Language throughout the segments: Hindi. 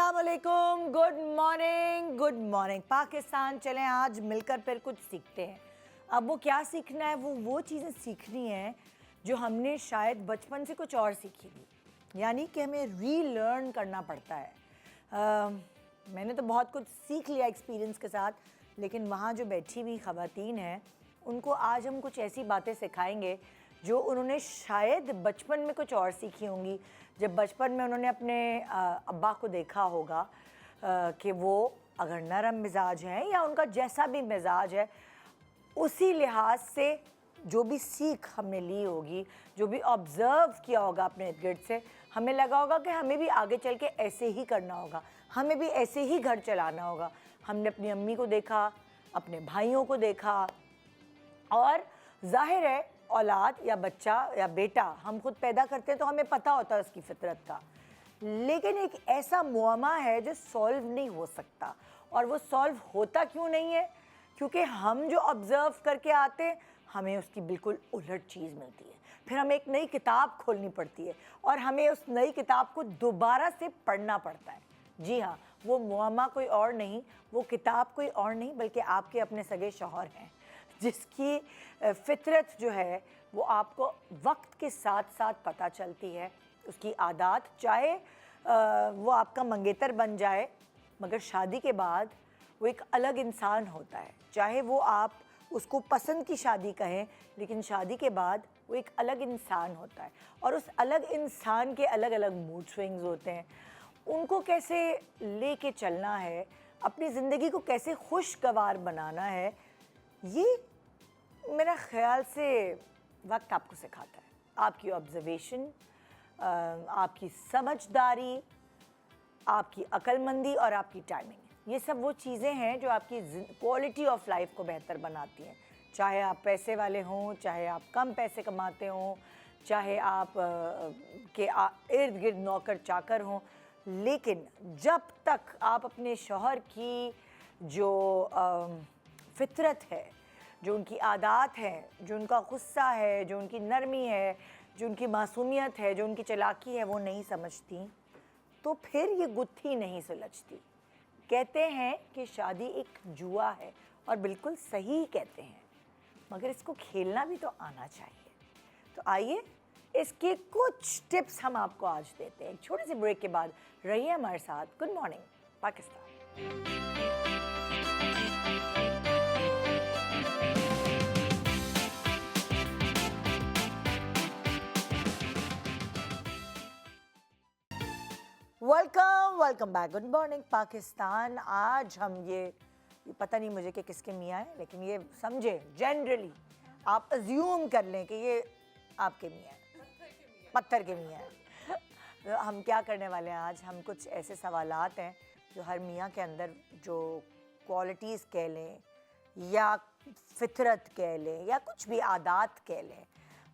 अस्सलाम वालेकुम, गुड मॉर्निंग पाकिस्तान। चलें आज मिलकर फिर कुछ सीखते हैं। अब वो क्या सीखना है, वो चीज़ें सीखनी है जो हमने शायद बचपन से कुछ और सीखी थी, यानी कि हमें रीलर्न करना पड़ता है। मैंने तो बहुत कुछ सीख लिया एक्सपीरियंस के साथ, लेकिन वहाँ जो बैठी हुई ख़वातीन हैं उनको आज हम कुछ ऐसी बातें सिखाएंगे जो उन्होंने शायद बचपन में कुछ और सीखी होंगी। जब बचपन में उन्होंने अपने अब्बा को देखा होगा कि वो अगर नरम मिजाज हैं या उनका जैसा भी मिजाज है, उसी लिहाज से जो भी सीख हमने ली होगी, जो भी ऑब्ज़र्व किया होगा अपने इर्द गिर्द से, हमें लगा होगा कि हमें भी आगे चल के ऐसे ही करना होगा, हमें भी ऐसे ही घर चलाना होगा। हमने अपनी अम्मी को देखा, अपने भाइयों को देखा, और जाहिर है औलाद या बच्चा या बेटा हम खुद पैदा करते हैं तो हमें पता होता है उसकी फितरत का, लेकिन एक ऐसा मुअम्मा है जो सॉल्व नहीं हो सकता। और वो सॉल्व होता क्यों नहीं है? क्योंकि हम जो ऑब्ज़र्व करके आते हैं हमें उसकी बिल्कुल उलट चीज़ मिलती है। फिर हमें एक नई किताब खोलनी पड़ती है और हमें उस नई किताब को दोबारा से पढ़ना पड़ता है। जी हाँ, वो मुअम्मा कोई और नहीं, वो किताब कोई और नहीं, बल्कि आपके अपने सगे शौहर हैं, जिसकी फितरत जो है वो आपको वक्त के साथ साथ पता चलती है। उसकी आदत, चाहे वो आपका मंगेतर बन जाए, मगर शादी के बाद वो एक अलग इंसान होता है। चाहे वो आप उसको पसंद की शादी कहें, लेकिन शादी के बाद वो एक अलग इंसान होता है और उस अलग इंसान के अलग अलग मूड स्विंग्स होते हैं। उनको कैसे लेके चलना है, अपनी ज़िंदगी को कैसे खुशगवार बनाना है, ये मेरा ख्याल से वक्त आपको सिखाता है। आपकी ऑब्जर्वेशन, आपकी समझदारी, आपकी अक्लमंदी और आपकी टाइमिंग, ये सब वो चीज़ें हैं जो आपकी क्वालिटी ऑफ लाइफ को बेहतर बनाती हैं। चाहे आप पैसे वाले हों, चाहे आप कम पैसे कमाते हों, चाहे आप के इर्द गिर्द नौकर चाकर हों, लेकिन जब तक आप अपने शौहर की जो फितरत है, जो उनकी आदत है, जो उनका गुस्सा है, जो उनकी नरमी है, जो उनकी मासूमियत है, जो उनकी चालाकी है, वो नहीं समझती, तो फिर ये गुत्थी नहीं सुलझती। कहते हैं कि शादी एक जुआ है, और बिल्कुल सही कहते हैं, मगर इसको खेलना भी तो आना चाहिए। तो आइए इसके कुछ टिप्स हम आपको आज देते हैं। एक छोटे से ब्रेक के बाद रहिए हमारे साथ। Good morning Pakistan. Welcome back. Good morning Pakistan. आज हम ये पता नहीं मुझे कि किसके मियाँ हैं, लेकिन ये समझे जनरली आप अज्यूम कर लें कि ये आपके मियाँ हैं, पत्थर के मियाँ हैं। तो हम क्या करने वाले हैं आज, हम कुछ ऐसे सवालात हैं जो हर मियाँ के अंदर जो क्वालिटीज़ कह लें या फितरत कह लें या कुछ भी आदत कह लें,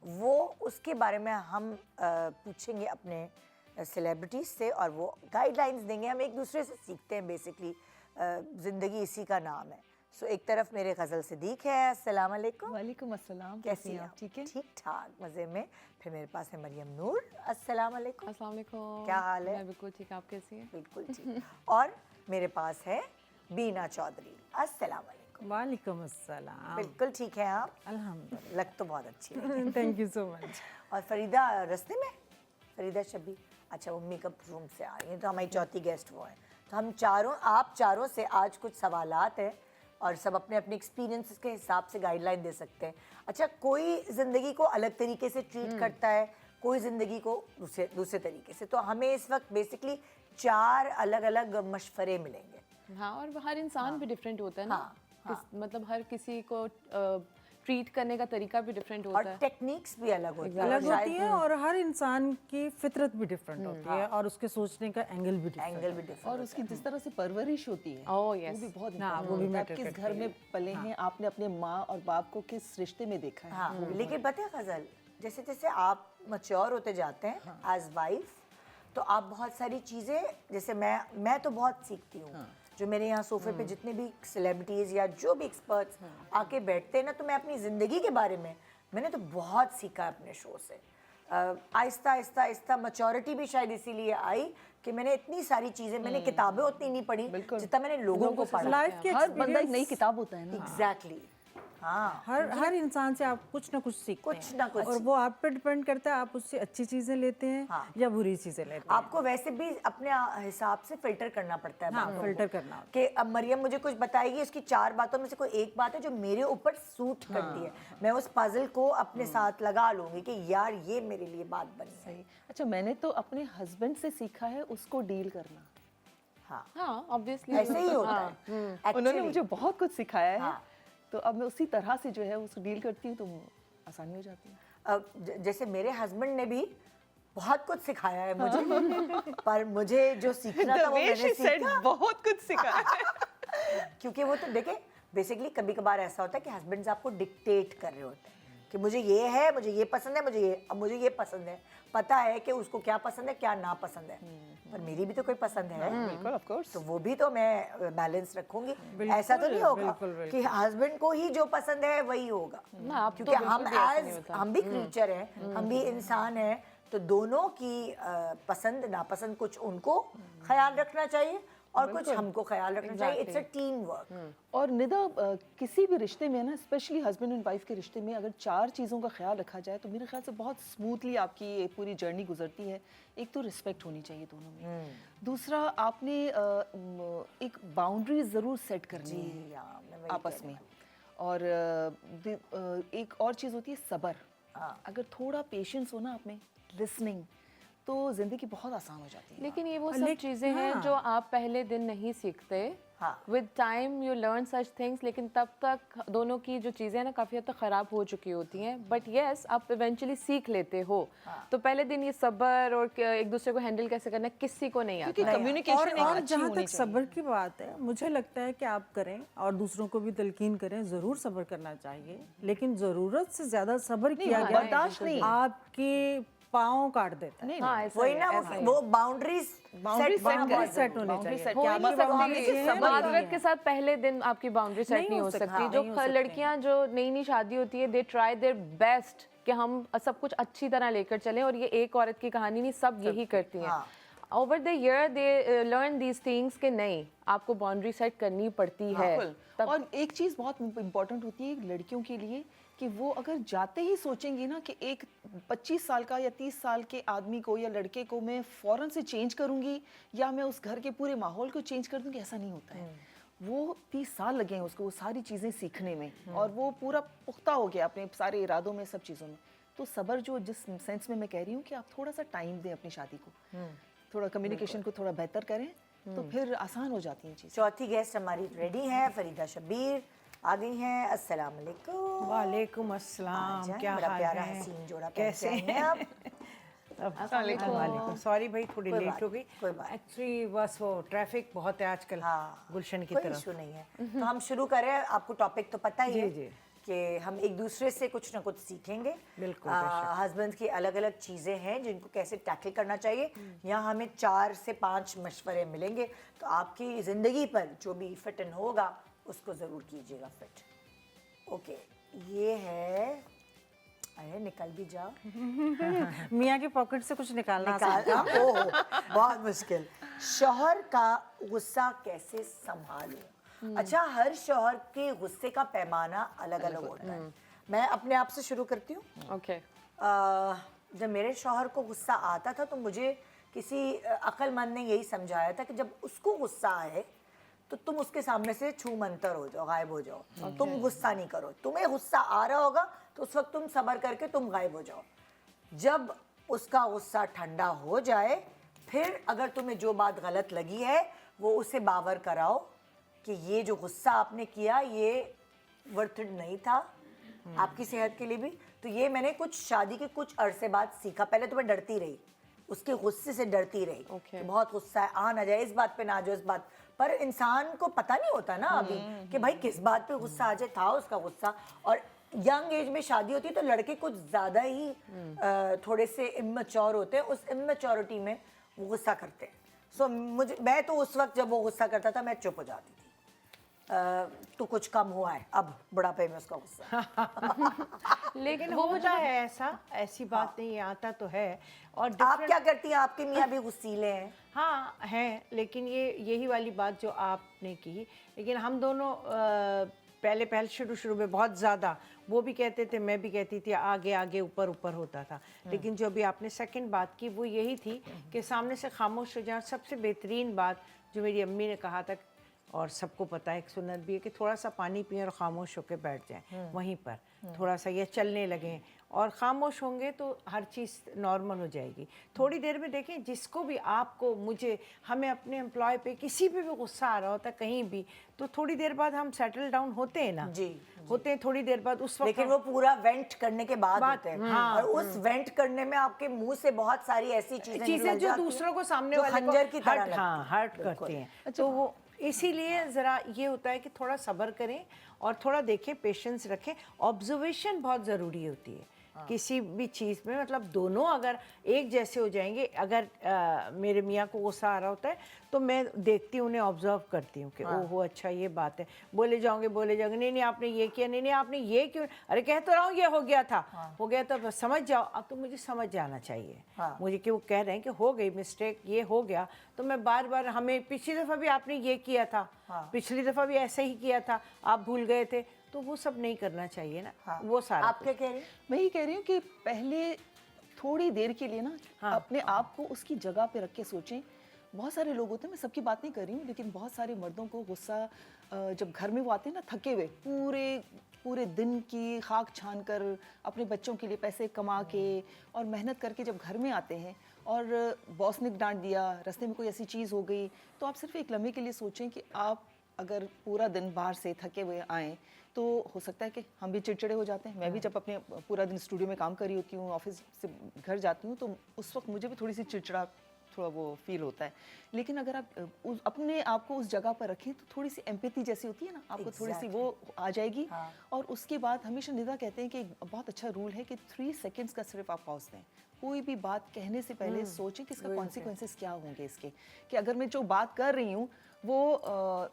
वो उसके बारे में हम पूछेंगे अपने सेलिब्रिटीज़ से और वो गाइडलाइंस देंगे। हम एक दूसरे से सीखते हैं, बेसिकली ज़िंदगी इसी का नाम है। सो एक तरफ मेरे गज़ल सिद्दीक है। अस्सलाम वालेकुम। वालेकुम अस्सलाम। कैसी हैं आप? ठीक है, ठीक ठाक, मज़े में। फिर मेरे पास है मरियम नूर। अस्सलाम वालेकुम। अस्सलाम वालेकुम। क्या हाल है? मैं बिल्कुल ठीक, आप कैसी हैं? बिल्कुल ठीक। और मेरे पास है बीना चौधरी। अस्सलाम वालेकुम। वालेकुम अस्सलाम। बिल्कुल ठीक है आप? अल्हम्दुलिल्लाह। लग तो बहुत अच्छी है। Thank you so much. और फरीदा रास्ते में? फरीदा शबी, अच्छा, वो मेकअप रूम से आ रही हैं, तो हमारी चौथी गेस्ट वो हैं। तो हम चारों, आप चारों से आज कुछ सवालात हैं और सब अपने अपने एक्सपीरियंसेस के हिसाब से गाइडलाइन दे सकते हैं। अच्छा, कोई ज़िंदगी को अलग तरीके से ट्रीट करता है, कोई ज़िंदगी को दूसरे तरीके से। तो हमें इस वक्त बेसिकली 4 अलग अलग मशवरे मिलेंगे। हाँ, और हर इंसान भी डिफरेंट होता है ना। हाँ। मतलब हर किसी को ट्रीट करने का तरीका भी डिफरेंट होता और है, टेक्निक्स भी अलग होती है। अलग होती है और हर इंसान की फितरत भी डिफरेंट होती है और उसके सोचने का एंगल भी डिफरेंट और उसकी जिस तरह से परवरिश होती है ओह यस, वो भी बहुत हाँ, वो भी important मैटर होता है। आप किस करती घर में पले हैं, आपने अपने माँ और बाप को किस रिश्ते में देखा है। हाँ, लेकिन पता है गज़ल, जैसे जैसे आप मैच्योर होते जाते हैं एज वाइफ, तो आप बहुत सारी चीज़ें, जैसे मैं तो बहुत सीखती हूँ। जो मेरे यहाँ सोफे पे जितने भी सेलिब्रिटीज़ या जो भी एक्सपर्ट्स आके बैठते हैं ना, तो मैं अपनी ज़िंदगी के बारे में मैंने तो बहुत सीखा है अपने शो से। आहिस्ता आहिस्ता आहिस्ता मैच्योरिटी भी शायद इसीलिए आई कि मैंने इतनी सारी चीजें, मैंने किताबें उतनी नहीं पढ़ी जितना मैंने लोगों को पढ़ा। लाइफ के हर बंदा एक नई किताब होता है ना। एग्जैक्टली हाँ, हर इंसान से आप कुछ ना कुछ सीखते कुछ हैं ना कुछ और वो आप पे डिपेंड करता है, आप उससे अच्छी चीजें लेते हैं हाँ। या बुरी चीजें लेते हैं। आपको वैसे भी अपने हिसाब से फिल्टर करना पड़ता है हाँ, बातों फिल्टर को। करना होता कि अब मरियम मुझे कुछ बताएगी, उसकी 4 बातों में से कोई एक बात है जो मेरे ऊपर सूट करती है, मैं उस पजल को अपने साथ लगा लूंगी कि यार ये मेरे लिए बात बनी है। सही। अच्छा, मैंने तो अपने हस्बैंड से सीखा है उसको डील करना। हाँ, हाँ ऑब्वियसली ऐसे ही होता है उन्होंने Actually, मुझे बहुत कुछ सिखाया है। हाँ। तो अब मैं उसी तरह से जो है उसको डील करती हूँ तो आसानी हो जाती है। अब जैसे मेरे हस्बैंड ने भी बहुत कुछ सिखाया है मुझे पर मुझे जो सीखना था वो मैंने सीखा, बहुत कुछ सिखाया है। क्योंकि वो तो देखे बेसिकली कभी कभार ऐसा होता है कि हस्बैंड्स आपको डिक्टेट कर रहे होते हैं कि मुझे ये है, मुझे ये पसंद है, मुझे ये पसंद है। पता है कि उसको क्या पसंद है क्या ना पसंद है, पर मेरी भी तो कोई पसंद है, बिल्कुल, ऑफ कोर्स। तो वो भी तो मैं बैलेंस रखूंगी। ऐसा तो नहीं होगा कि हस्बैंड को ही जो पसंद है वही होगा, ना, आप तो क्योंकि हम बिल्कुल भी ऐसा नहीं होता। हम भी क्रीचर हैं, हम भी इंसान हैं, तो दोनों की पसंद नापसंद कुछ उनको ख्याल रखना चाहिए और कुछ हमको ख्याल रखना चाहिए। It's a team work. और निदा किसी भी रिश्ते में ना, स्पेशली हस्बैंड एंड वाइफ के रिश्ते में अगर 4 चीज़ों का ख्याल रखा जाए तो मेरे ख्याल से बहुत स्मूथली आपकी ये पूरी जर्नी गुजरती है। एक तो रिस्पेक्ट होनी चाहिए दोनों में, दूसरा आपने एक बाउंड्री ज़रूर सेट करनी है आपस में, और एक और चीज़ होती है सब्र। अगर थोड़ा पेशेंस हो ना आप में, लिसनिंग, तो ज़िंदगी बहुत आसान हो जाती है। लेकिन ये वो सब चीज़ें हैं जो आप पहले दिन नहीं सीखते। हाँ। With time you learn such things, लेकिन तब तक दोनों की जो चीज़ें हैं ना काफ़ी हद तक ख़राब हो चुकी होती हैं। बट येस, आप इवेंचुअली सीख लेते हो। तो पहले दिन ये सब्र और एक दूसरे को हैंडल कैसे करना है किसी को नहीं आता। क्योंकि कम्युनिकेशन एक और अच्छी जहाँ होनी तक सब्र की बात है, मुझे लगता है कि आप करें और दूसरों को भी तलकीन करें, जरूर सब्र करना चाहिए, लेकिन जरूरत से ज्यादा सब्र किया गया बर्दाश्त नहीं। आपके पाँव काट देता है। हाँ, ऐसा वही है, ना, ऐसा है। वो बाउंडरीज सेट होने चाहिए। हो नहीं सकती बात मादरत के साथ पहले दिन आपकी बाउंड्री सेट नहीं हो सकती। जो लड़कियां जो नई नई शादी होती है, दे ट्राई देयर बेस्ट कि हम सब कुछ अच्छी तरह लेकर चलें, और ये एक औरत की कहानी नहीं, सब यही करती हैं। Over the year they learn these things कि नहीं, आपको बाउंड्री सेट करनी पड़ती है। और एक चीज़ बहुत इम्पोर्टेंट होती है लड़कियों के लिए कि वो अगर जाते ही सोचेंगी ना कि एक 25 साल का या 30 साल के आदमी को या लड़के को मैं फ़ौरन से चेंज करूंगी या मैं उस घर के पूरे माहौल को चेंज कर दूंगी, ऐसा नहीं होता है। वो 30 साल लगे हैं उसको वो सारी चीज़ें सीखने में, और वो पूरा पुख्ता हो गया अपने सारे इरादों में, सब चीज़ों में। तो सब्र, जो जिस सेंस में मैं कह रही हूँ कि आप थोड़ा सा टाइम दें अपनी शादी को, थोड़ा कम्युनिकेशन को थोड़ा बेहतर करें, तो फिर आसान हो जाती हैं चीज़ें। चौथी गेस्ट हमारी रेडी हैं, फरीदा शब्बीर आ गई हैं। अस्सलाम वालेकुम। वालेकुम अस्सलाम, क्या बड़ा हाल प्यारा है? हसीन जोड़ा कैसे हैं आप? वालेकुम। सॉरी भाई, थोड़ी कोई लेट बात हो गई। कोई बात। एक्चुअली बस वो ट्रैफिक बहुत है आजकल गुलशन की कोई तरफ। इशू नहीं है। तो हम शुरू करें। आपको टॉपिक तो पता ही जी, है जी। कि हम एक दूसरे से कुछ ना कुछ सीखेंगे। बिल्कुल, बेशक। हस्बैंड की अलग अलग चीज़ें हैं जिनको कैसे टैकल करना चाहिए। यहाँ हमें 4 से 5 मशवरे मिलेंगे, तो आपकी ज़िंदगी पर जो भी फिट इन होगा उसको ज़रूर कीजिएगा फिट। ओके, ये है, अरे निकल भी जाओ। मियाँ के पॉकेट से कुछ निकालना निकाल, ओह बहुत मुश्किल। शौहर का गुस्सा कैसे संभालूं? अच्छा, हर शौहर के गुस्से का पैमाना अलग अलग होता है। मैं अपने आप से शुरू करती हूँ। ओके। जब मेरे शौहर को गुस्सा आता था तो मुझे किसी अक्लमंद ने यही समझाया था कि जब उसको गुस्सा आए तो तुम उसके सामने से छू मंतर हो जाओ, गायब हो जाओ। तुम गुस्सा नहीं करो। तुम्हें गुस्सा आ रहा होगा तो उस वक्त तुम सब्र करके तुम गायब हो जाओ। जब उसका गुस्सा ठंडा हो जाए, फिर अगर तुम्हें जो बात गलत लगी है वो उसे बावर कराओ कि ये जो गुस्सा आपने किया ये वर्थ इट नहीं था आपकी सेहत के लिए भी। तो ये मैंने कुछ शादी के कुछ अरसे बाद सीखा। पहले तो मैं डरती रही, उसके गुस्से से डरती रही कि बहुत गुस्सा है, आ ना जाए, इस बात पे ना आ जाए, इस बात पर। इंसान को पता नहीं होता ना अभी कि भाई किस बात पे गुस्सा आ जाए। था उसका गुस्सा, और यंग एज में शादी होती है तो लड़के कुछ ज़्यादा ही थोड़े से इमेच्योर होते हैं। उस इमेच्योरिटी में वो गुस्सा करते हैं। सो मैं तो उस वक्त जब वो गुस्सा करता था मैं चुप हो जाती थी। तो कुछ कम हुआ है अब बुढ़ापे में उसका गुस्सा। लेकिन वो होता है ऐसा, ऐसी बात नहीं है, आता तो है। और आप क्या करती हैं? आपके मियाँ भी गुस्सीले हैं? हाँ हैं, लेकिन ये यही वाली बात जो आपने की, लेकिन हम दोनों पहले शुरू में बहुत ज़्यादा, वो भी कहते थे, मैं भी कहती थी, आगे आगे ऊपर ऊपर होता था। लेकिन जो अभी आपने सेकंड बात की वो यही थी कि सामने से खामोश हो जाए। सबसे बेहतरीन बात जो मेरी अम्मी ने कहा था, और सबको पता है, एक सुन्नत भी है कि थोड़ा सा पानी पिए और खामोश होकर बैठ जाएं वहीं पर, थोड़ा सा या चलने लगें, और खामोश होंगे तो हर चीज़ नॉर्मल हो जाएगी। थोड़ी देर में देखें, जिसको भी, आपको, मुझे, हमें अपने एम्प्लॉय पे किसी पे भी गुस्सा आ रहा होता है कहीं भी, तो थोड़ी देर बाद हम सेटल डाउन होते हैं ना जी, होते हैं थोड़ी देर बाद उस वक्त। लेकिन वो पूरा वेंट करने के बाद होते हैं। और उस वेंट करने में आपके मुंह से बहुत सारी ऐसी चीजें जो दूसरों को, सामने जो वाले खंजर को की तरह हर्ट करती हैं। तो वो इसीलिए ज़रा ये होता है कि थोड़ा सब्र करें और थोड़ा देखें, पेशेंस रखें। ऑब्जर्वेशन बहुत ज़रूरी होती है किसी भी चीज़ में। मतलब दोनों अगर एक जैसे हो जाएंगे, अगर मेरे मियाँ को गुस्सा आ रहा होता है तो मैं देखती हूँ, उन्हें ऑब्जर्व करती हूँ कि ओहो अच्छा ये बात है, बोले जाओगे नहीं नहीं आपने ये किया, नहीं नहीं आपने ये क्यों, अरे कह तो रहा हूँ ये हो गया था, हो गया तो बस समझ जाओ। अब तो मुझे समझ जाना चाहिए, मुझे कि वो कह रहे हैं कि हो गई मिस्टेक, ये हो गया, तो मैं बार बार, हमें पिछली दफ़ा भी आपने ये किया था, पिछली दफ़ा भी ऐसे ही किया था, आप भूल गए थे, तो वो सब नहीं करना चाहिए ना। वो सारा आप क्या कह रही हैं? मैं ये कह रही हूँ कि पहले थोड़ी देर के लिए ना अपने आप को उसकी जगह पे रख के सोचें। बहुत सारे लोग होते हैं, मैं सबकी बात नहीं कर रही हूँ, लेकिन बहुत सारे मर्दों को गुस्सा जब घर में वो आते हैं ना थके हुए, पूरे दिन की खाक छान कर, अपने बच्चों के लिए पैसे कमा के और मेहनत करके जब घर में आते हैं और बॉस ने डांट दिया, रास्ते में कोई ऐसी चीज़ हो गई, तो आप सिर्फ एक लम्हे के लिए सोचें कि आप अगर पूरा दिन बाहर से थके हुए आएँ तो हो सकता है कि हम भी चिड़चिड़े हो जाते हैं। मैं भी जब अपने पूरा दिन स्टूडियो में काम कर रही होती हूँ, ऑफिस से घर जाती हूँ, तो उस वक्त मुझे भी थोड़ी सी चिड़चिड़ा, थोड़ा वो फील होता है। लेकिन अगर आप अपने आप को उस जगह पर रखें तो थोड़ी सी एम्पैथी जैसी होती है ना, आपको थोड़ी सी वो आ जाएगी। और उसके बाद हमेशा निदा कहते हैं कि एक बहुत अच्छा रूल है कि 3 सेकेंड्स का सिर्फ आप पॉज दें। कोई भी बात कहने से पहले सोचें कि इसका कॉन्सिक्वेंसेस क्या होंगे इसके, कि अगर मैं जो बात कर रही हूँ वो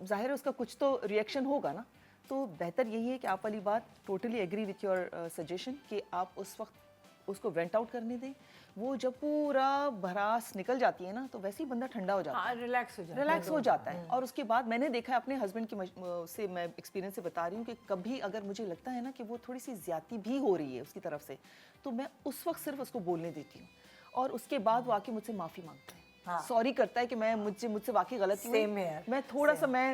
जाहिर है उसका कुछ तो रिएक्शन होगा ना। तो बेहतर यही है कि आप वाली बात, totally agree with your suggestion, कि आप उस वक्त उसको वेंट आउट करने दें। वो जब पूरा भड़ास निकल जाती है ना, तो वैसे ही बंदा ठंडा हो जाता है, रिलैक्स हो जाता है। और उसके बाद मैंने देखा है अपने हस्बैंड की से, मैं एक्सपीरियंस से बता रही हूँ, कि कभी अगर मुझे लगता है ना कि वो थोड़ी सी ज्यादती भी हो रही है उसकी तरफ से, तो मैं उस वक्त सिर्फ उसको बोलने देती हूँ, और उसके बाद वो आके मुझसे माफ़ी मांगता है, सॉरी करता है कि मैं मुझसे वाकई गलती हुई, मैं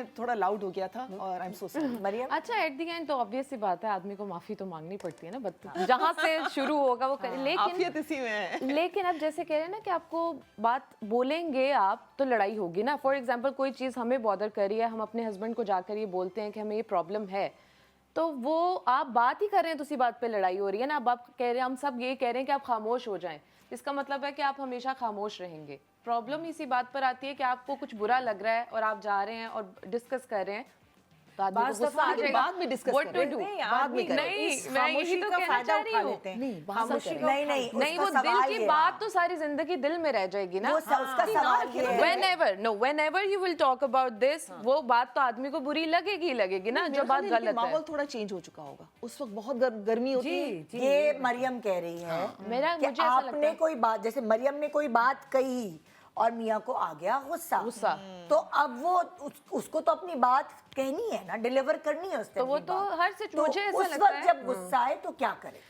थोड़ा लाउड हो गया था और I am so sorry. Mariam, अच्छा, एट द एंड तो ऑब्वियस सी बात है, आदमी को माफी तो मांगनी पड़ती है ना, जहाँ से शुरू होगा वो करे। लेकिन इसी में है। लेकिन अब जैसे कह रहे हैं ना कि आपको बात बोलेंगे आप तो लड़ाई होगी ना। फॉर एग्जाम्पल कोई चीज़ हमें बॉदर करी है, हम अपने हस्बैंड को जाकर ये बोलते हैं कि हमें ये प्रॉब्लम है, तो वो आप बात ही कर रहे हैं तो उसी बात पे लड़ाई हो रही है ना। अब आप कह रहे हैं, हम सब ये कह रहे हैं कि आप खामोश हो जाएं, इसका मतलब है कि आप हमेशा खामोश रहेंगे। प्रॉब्लम इसी बात पर आती है कि आपको कुछ बुरा लग रहा है और आप जा रहे हैं और डिस्कस कर रहे हैं, तो आदमी को गुस्सा आ जाएगा। बाद में डिस्कस What to do? नहीं, मैं यही तो कहना चाह रही हूँ। नहीं, वो दिल की बात तो सारी जिंदगी दिल में रह जाएगी ना। उसका सवाल ये है। Whenever you will talk about this, वो बात तो आदमी को बुरी लगेगी ना, जो बात गलत है। माहौल थोड़ा चेंज हो चुका होगा, उस वक्त बहुत गर्मी होती है। ये मरियम कह रही है कि आपने कोई बात, जैसे मरियम ने कोई बात कही और मियाँ को आ गया गुस्सा, तो अब वो उसको तो अपनी बात कहनी है ना, डिलीवर करनी है उसने, तो वो तो हर सिचुएशन, मुझे ऐसा उस लगता वक्त है जब गुस्सा आए तो क्या करे।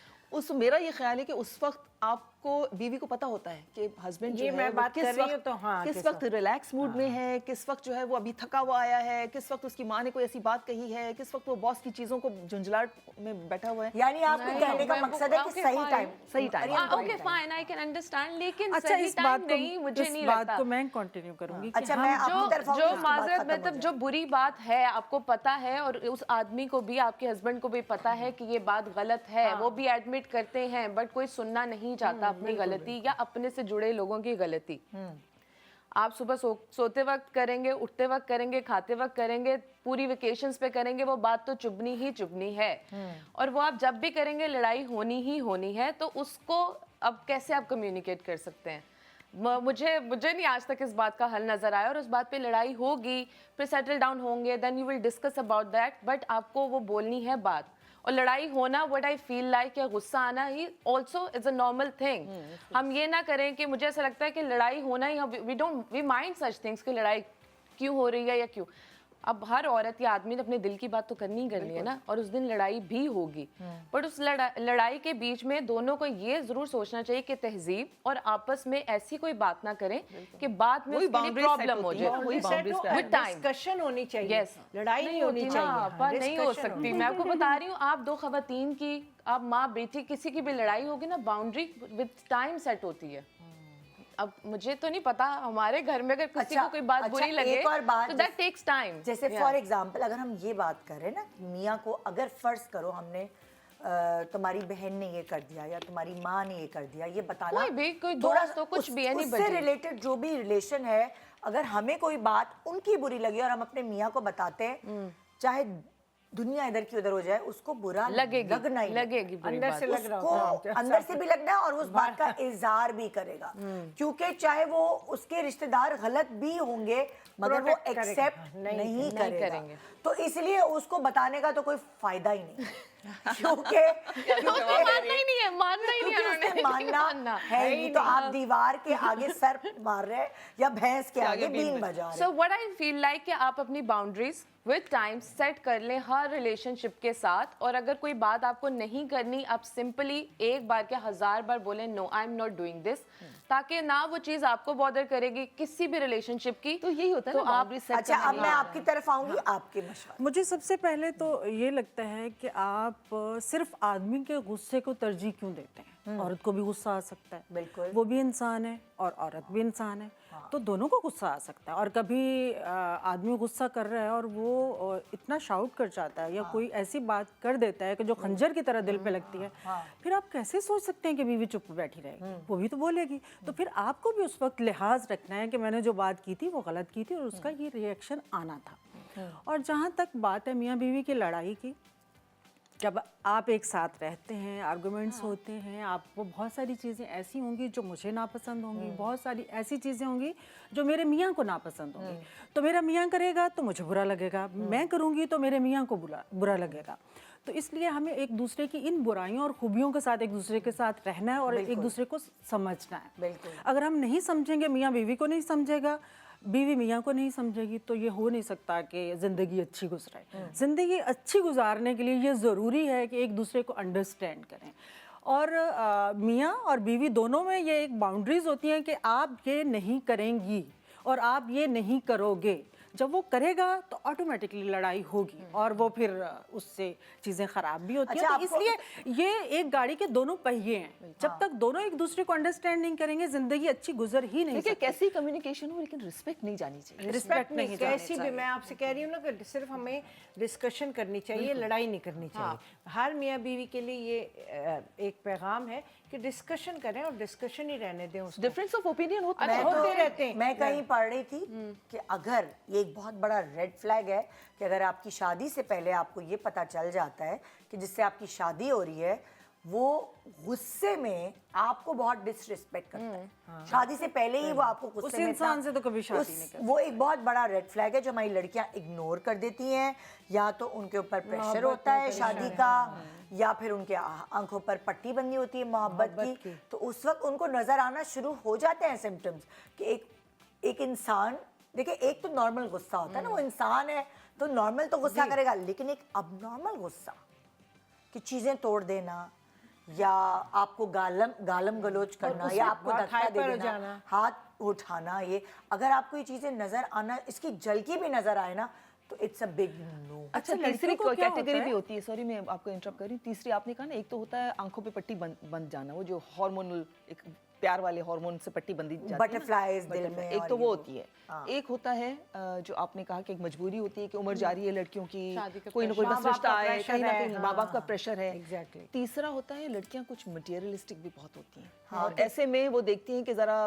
मेरा ये ख्याल है कि उस वक्त आपको, बीवी को पता होता है कि हस्बैंड जो है मैं बात कर रही हूँ तो किस वक्त रिलैक्स मूड में है, किस वक्त जो है वो अभी थका हुआ आया है, किस वक्त उसकी माँ ने कोई ऐसी बात कही है, किस वक्त वो बॉस की चीजों को झुंझलाहट में बैठा हुआ है। यानी आपको कहने का मकसद है कि सही time. Okay fine, I can understand, लेकिन अच्छा, सही इस टाइम बात नहीं, मुझे नहीं इस लगता। बात को मैं कंटिन्यू करूंगी। अच्छा, मैं अपनी तरफ जो माजरत, मतलब जो बुरी बात है आपको पता है, और उस आदमी को भी, आपके हस्बैंड को भी पता है कि ये बात गलत है, वो भी एडमिट करते हैं, बट कोई सुनना नहीं चाहता अपनी गलती या अपने से जुड़े लोगों की गलती। आप सुबह सोते वक्त करेंगे, उठते वक्त करेंगे, खाते वक्त करेंगे, पूरी वेकेशंस पे करेंगे, वो बात तो चुभनी ही चुभनी है। और वो आप जब भी करेंगे लड़ाई होनी ही होनी है, तो उसको अब कैसे आप कम्युनिकेट कर सकते हैं? मुझे नहीं आज तक इस बात का हल नजर आया, और उस बात पे लड़ाई होगी, फिर सेटल डाउन होंगे, then you will discuss about that, but आपको वो बोलनी है बात। और लड़ाई होना, व्हाट आई फील लाइक, या गुस्सा आना he also is a normal thing. हम ये ना करें कि मुझे ऐसा लगता है कि लड़ाई होना ही, वी माइंड सच थिंग्स कि लड़ाई क्यों हो रही है या क्यों। अब हर औरत या आदमी ने अपने दिल की बात तो करनी है ना, और उस दिन लड़ाई भी होगी, बट उस लड़ाई के बीच में दोनों को ये जरूर सोचना चाहिए कि तहजीब और आपस में ऐसी कोई बात ना करें कि बाद में उसके लिए प्रॉब्लम हो जाए। With time. डिस्कशन होनी चाहिए, Yes. लड़ाई नहीं होनी चाहिए। आपा नहीं हो Discussion सकती। मैं आपको बता रही हूँ, आप दो खवातीन की, आप माँ बेटी किसी की भी लड़ाई होगी ना, बाउंड्री विद टाइम सेट होती है। अब मुझे तो नहीं पता, हमारे घर में अगर किसी को कोई बात बुरी लगे एक और बात, तो दैट टेक्स टाइम। जैसे फॉर एग्जांपल अगर हम ये बात करें ना, मियाँ को अगर फर्ज करो हमने तुम्हारी बहन ने ये कर दिया या तुम्हारी माँ ने ये कर दिया, ये बताना, कोई भी, कोई थोड़ा दोस्त हो, कुछ भी, उससे anybody। रिलेटेड जो भी रिलेशन है, अगर हमें कोई बात उनकी बुरी लगी और हम अपने मियाँ को बताते हैं, चाहे दुनिया इधर की उधर हो जाए, उसको बुरा लगना ही लगेगी बुरी अंदर बात। से लग रहा उसको होता है। अंदर से भी लगना है और उस बात का इजहार भी करेगा, क्योंकि चाहे वो उसके रिश्तेदार गलत भी होंगे मगर वो Protect करेगा, एक्सेप्ट नहीं नहीं करेंगे। करेंगे, तो इसलिए उसको बताने का तो कोई फायदा ही नहीं क्योंकि मानना ही नहीं है, मानना ही नहीं है क्योंकि उसने उन्होंने। मानना है ही, तो आप दीवार के आगे सर मार रहे हैं या भैंस के आगे बीन बजा रहे So what I feel like कि आप अपनी बाउंड्रीज विद टाइम सेट कर लें हर रिलेशनशिप के साथ, और अगर कोई बात आपको नहीं करनी, आप सिंपली एक बार के 1000 बार बोलें no I am not doing this, ताकि ना वो चीज आपको बॉदर करेगी किसी भी रिलेशनशिप की। तो यही होता है तो ना, आप boundary set अच्छा अब करने मैं आपकी तरफ आऊंगी, आपके मशवरे। मुझे सबसे पहले तो ये लगता है कि आप सिर्फ आदमी के गुस्से को तरजीह क्यों देते हैं? औरत को भी गुस्सा आ सकता है, बिल्कुल। वो भी इंसान है और औरत भी इंसान है, तो दोनों को गुस्सा आ सकता है। और कभी आदमी गुस्सा कर रहा है और वो इतना शाउट कर जाता है या कोई ऐसी बात कर देता है कि जो खंजर की तरह दिल पे लगती है, फिर आप कैसे सोच सकते हैं कि बीवी चुप बैठी रहेगी? वो भी तो बोलेगी। तो फिर आपको भी उस वक्त लिहाज रखना है कि मैंने जो बात की थी वो गलत की थी और उसका ये रिएक्शन आना था। और जहाँ तक बात है मियाँ बीवी की लड़ाई की, जब आप एक साथ रहते हैं, आर्गुमेंट्स होते हैं, आपको बहुत सारी चीज़ें ऐसी होंगी जो मुझे नापसंद होंगी, बहुत सारी ऐसी चीज़ें होंगी जो मेरे मियाँ को नापसंद होंगी। तो मेरा मियाँ करेगा तो मुझे बुरा लगेगा, मैं करूँगी तो मेरे मियाँ को बुरा लगेगा। तो इसलिए हमें एक दूसरे की इन बुराइयों और खूबियों के साथ एक दूसरे के साथ रहना है और एक दूसरे को समझना है। बिल्कुल। अगर हम नहीं समझेंगे, मियाँ बीवी को नहीं समझेगा, बीवी मियाँ को नहीं समझेगी, तो ये हो नहीं सकता कि ज़िंदगी अच्छी गुजरे। ज़िंदगी अच्छी गुजारने के लिए ये ज़रूरी है कि एक दूसरे को अंडरस्टैंड करें। और मियाँ और बीवी दोनों में ये एक बाउंड्रीज होती हैं कि आप ये नहीं करेंगी और आप ये नहीं करोगे। जब वो करेगा तो ऑटोमेटिकली लड़ाई होगी और वो फिर उससे चीज़ें ख़राब भी होती हैं। अच्छा, तो इसलिए ये एक गाड़ी के दोनों पहिए हैं। जब तक दोनों एक दूसरे को अंडरस्टैंड नहीं करेंगे, ज़िंदगी अच्छी गुजर ही नहीं देखिए सकती। कैसी कम्युनिकेशन हो, लेकिन रिस्पेक्ट नहीं जानी चाहिए। रिस्पेक्ट नहीं जानी कैसी भी, मैं आपसे कह रही हूँ ना कि सिर्फ हमें डिस्कशन करनी चाहिए, लड़ाई नहीं करनी चाहिए। हर मियाँ बीवी के लिए ये एक पैगाम है कि डिस्कशन करें और डिस्कशन ही रहने दें उसको। डिफरेंस ऑफ ओपिनियन होता है। होते रहते हैं। मैं कहीं पढ़ रही थी कि अगर ये एक बहुत बड़ा रेड फ्लैग है कि अगर आपकी शादी से पहले आपको ये पता चल जाता है कि जिससे आपकी शादी हो रही है वो गुस्से में आपको बहुत डिसरिस्पेक्ट करता है, शादी से पहले ही वो आपको गुस्से उस में इंसान से तो कभी शादी नहीं करती। वो एक बहुत बड़ा रेड फ्लैग है जो हमारी लड़कियां इग्नोर कर देती हैं, या तो उनके ऊपर प्रेशर होता है शादी का, या फिर उनके आंखों पर पट्टी बंदी होती है मोहब्बत की। तो उस वक्त उनको नजर आना शुरू हो जाते हैं सिम्टम्स कि एक इंसान, देखिए एक तो नॉर्मल गुस्सा होता है ना, वो इंसान है तो नॉर्मल तो गुस्सा करेगा, लेकिन एक अबनॉर्मल गुस्सा कि चीजें तोड़ देना या आपको गालम गलोच करना या आपको धक्का दे देना, हाथ उठाना, ये अगर आपको ये चीजें नजर आना, इसकी झलकी भी नजर आए ना, तो इट्स अ बिग नो। अच्छा, तीसरी कैटेगरी भी होती है, सॉरी मैं आपको इंटरप्ट कर रही हूँ। तीसरी आपने कहा ना, एक तो होता है आंखों पे पट्टी बंद जाना, वो जो हार्मोनल एक प्यार वाले हार्मोन से पट्टी बंदी जाती है, बटरफ्लाइज दिल में, एक तो वो होती है। एक होता है जो आपने कहा कि एक मजबूरी होती है कि उम्र जा रही है लड़कियों की, कोई ना कोई बस रिश्ता आए, कहीं ना कहीं माँ बाप का प्रेशर है। Exactly. तीसरा होता है लड़कियां कुछ मटेरियलिस्टिक भी बहुत होती हैं और ऐसे में वो देखती हैं कि जरा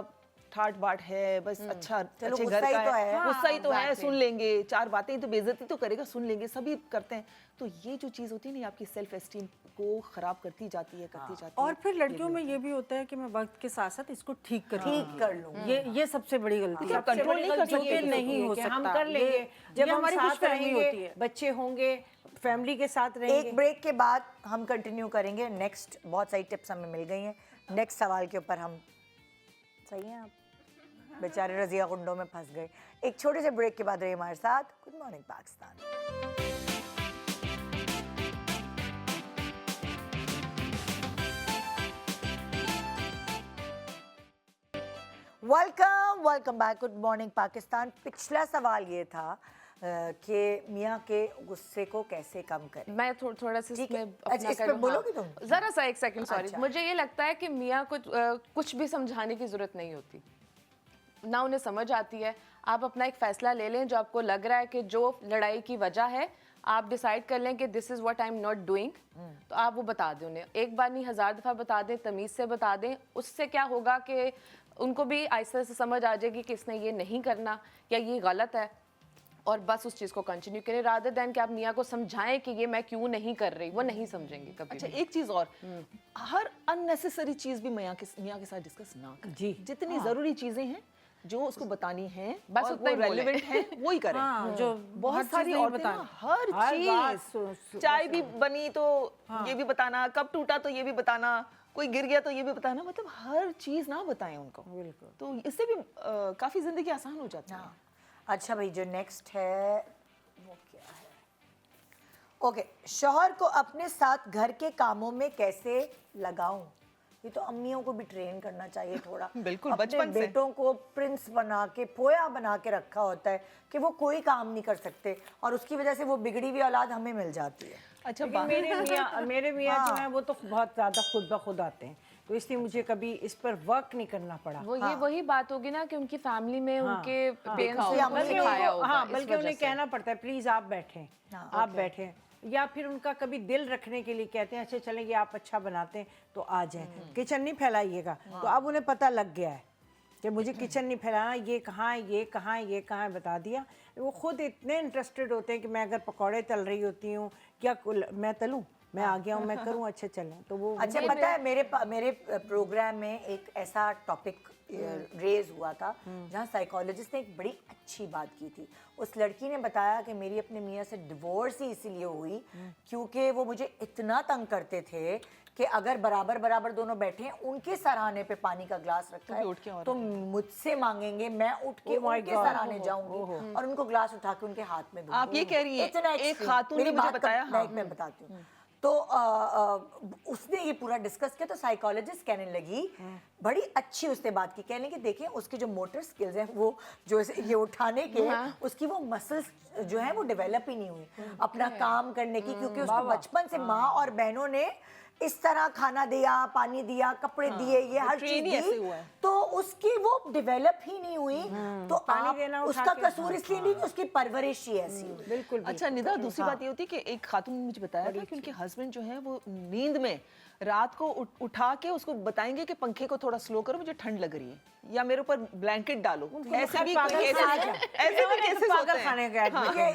ठाट बाट है, बस अच्छा चलो, अच्छे गुस्सा घर ही का तो है, है। गुस्सा ही तो है, सुन लेंगे, 4 बातें तो बेइज्जती तो करेगा, सुन लेंगे, सभी करते हैं। तो ये जो चीज़ होती है ना, आपकी सेल्फ एस्टीम को खराब करती जाती है, करती जाती है। और फिर लड़कियों में ये भी होता है कि मैं वक्त के साथ साथ इसको ठीक कर लूं। ये सबसे बड़ी गलती है। सबसे कंट्रोल नहीं कर जो सकते कि किसी नहीं ये हो कि सकता। हम कर लेंगे जब ये हम हमारी साथ खुशफहमी होती रहेंगे, है। बच्चे होंगे, फैमिली के साथ रहेंगे। एक ब्रेक के बाद हम कंटिन्यू करेंगे। नेक्स्ट बहुत सारी टिप्स हमें मिल गई हैं। नेक्स्ट सवाल के ऊपर हम सही हैं आप बेचारे रजिया गुंडों में फंस गए। एक छोटे से ब्रेक के बाद रहिए हमारे साथ। Good morning Pakistan. Welcome back. Good morning Pakistan. पिछला सवाल ये था कि मियाँ के गुस्से को कैसे कम करें। मैं थोड़ा सा ठीक है। इसमें अच्छा, अपना इस पे करूँ, बोलोगी हाँ। तुम? जरा सा एक सेकंड, सॉरी। अच्छा। मुझे ये लगता है कि मियाँ को कुछ भी समझाने की जरूरत नहीं होती, ना उन्हें समझ आती है। आप अपना एक फैसला ले लें जो आपको लग रहा है कि जो लड़ाई की वजह है, आप डिसाइड कर लें कि this is what I am not doing, तो आप वो बता दें उन्हें। एक बार नहीं, 1000 दफ़ा बता दें, तमीज़ से बता दें। उससे क्या होगा कि उनको भी आहिस्ता से समझ आ जाएगी कि इसने ये नहीं करना या ये गलत है, और बस उस चीज़ को कंटिन्यू करें, रादर देन कि आप मियाँ को समझाएं कि ये मैं क्यों नहीं कर रही। वो नहीं समझेंगे कभी अच्छा, भी। एक चीज और, हर अननेसेसरी चीज भी मियाँ के साथ डिस्कस ना करें। जी। जितनी जरूरी चीजें हैं जो उसको बतानी है, बस और उतना वो ही बोलें। रेलेवेंट है, वो ही करें। हाँ, जो बहुत हर सारी चीज़ नहीं औरतें ना बतानी। हर बात चीज, चाय भी बनी तो ये भी बताना, कब टूटा तो ये भी बताना, कोई गिर गया तो ये भी बताना, मतलब हर चीज ना बताएं उनको। बिल्कुल। तो इससे भी काफी जिंदगी आसान हो जाती है। अच्छा भाई, जो नेक्स्ट है वो क्या है? ओके, शौहर को अपने साथ घर के कामों में कैसे लगाऊं? ये तो अम्मियों को भी ट्रेन करना चाहिए थोड़ा। बिल्कुल, अपने बचपन से। बेटों को प्रिंस बना के, पोया बना के रखा होता है कि वो कोई काम नहीं कर सकते, और उसकी वजह से वो बिगड़ी हुई औलाद हमें मिल जाती है। अच्छा, लेकिन मेरे मियाँ जो हैं वो तो बहुत ज़्यादा खुद ब खुद आते हैं, तो इसलिए मुझे कभी इस पर वर्क नहीं करना पड़ा। वो ये वही बात होगी ना कि उनकी फैमिली में उनके पेरेंट्स हाँ, ने उनको बल्कि सिखाया होगा। हाँ, इस बल्कि वजह उन्हें से। कहना पड़ता है प्लीज आप बैठें, आप बैठें, या फिर उनका कभी दिल रखने के लिए कहते हैं अच्छा चलेंगे, आप अच्छा बनाते हैं तो आ जाएं, किचन नहीं फैलाइएगा। तो अब उन्हें पता लग गया है कि मुझे किचन नहीं फैलाना, ये कहाँ है, ये कहाँ है, ये कहाँ है, बता दिया। वो खुद इतने इंटरेस्टेड होते हैं कि मैं अगर पकौड़े तल रही होती हूँ, क्या मैं तलूँ, मैं आ गया हूँ, मैं करूँ, अच्छे चलें। तो वो अच्छा, पता है मेरे प्रोग्राम में एक ऐसा टॉपिक रेज हुआ था जहाँ साइकोलॉजिस्ट ने एक बड़ी अच्छी बात की थी। उस लड़की ने बताया कि मेरी अपने मियाँ से डिवोर्स ही इसीलिए हुई क्योंकि वो मुझे इतना तंग करते थे कि अगर बराबर बराबर दोनों बैठे हैं, उनके सराहने पे पानी का ग्लास रखा है तो मुझसे मांगेंगे, मैं उठ के उनके सराहने जाऊंगी और उनको ग्लास उठा के उनके हाथ में दूंगी। आप ये कह रही हैं, इतना एक extreme। खातून ने मेरी मुझे बात बताया, का मैं बताती हूँ। तो उसने ये पूरा डिस्कस किया, तो साइकोलॉजिस्ट कहने लगी, बड़ी अच्छी उसने बात की, कहने की देखिए उसके जो मोटर स्किल्स हैं, वो जो ये उठाने के उसकी वो मसल्स जो है वो डेवलप ही नहीं हुई अपना काम करने की, क्योंकि उसको बचपन से माँ और बहनों ने इस तरह खाना दिया, पानी दिया, कपड़े दिए, ये हर चीज दी, तो उसकी वो डेवलप ही नहीं हुई। तो आप उसका कसूर इसलिए नहीं कि उसकी परवरिश ही ऐसी हुई। बिल्कुल। अच्छा निदा, दूसरी बात ये होती है कि एक खातून ने मुझे बताया था कि उनके हस्बैंड जो है वो नींद में रात को उठा के उसको बताएंगे कि पंखे को थोड़ा स्लो करो, मुझे ठंड लग रही है, या मेरे ऊपर ब्लैंकेट डालो। ऐसे भी केसेस होते हैं।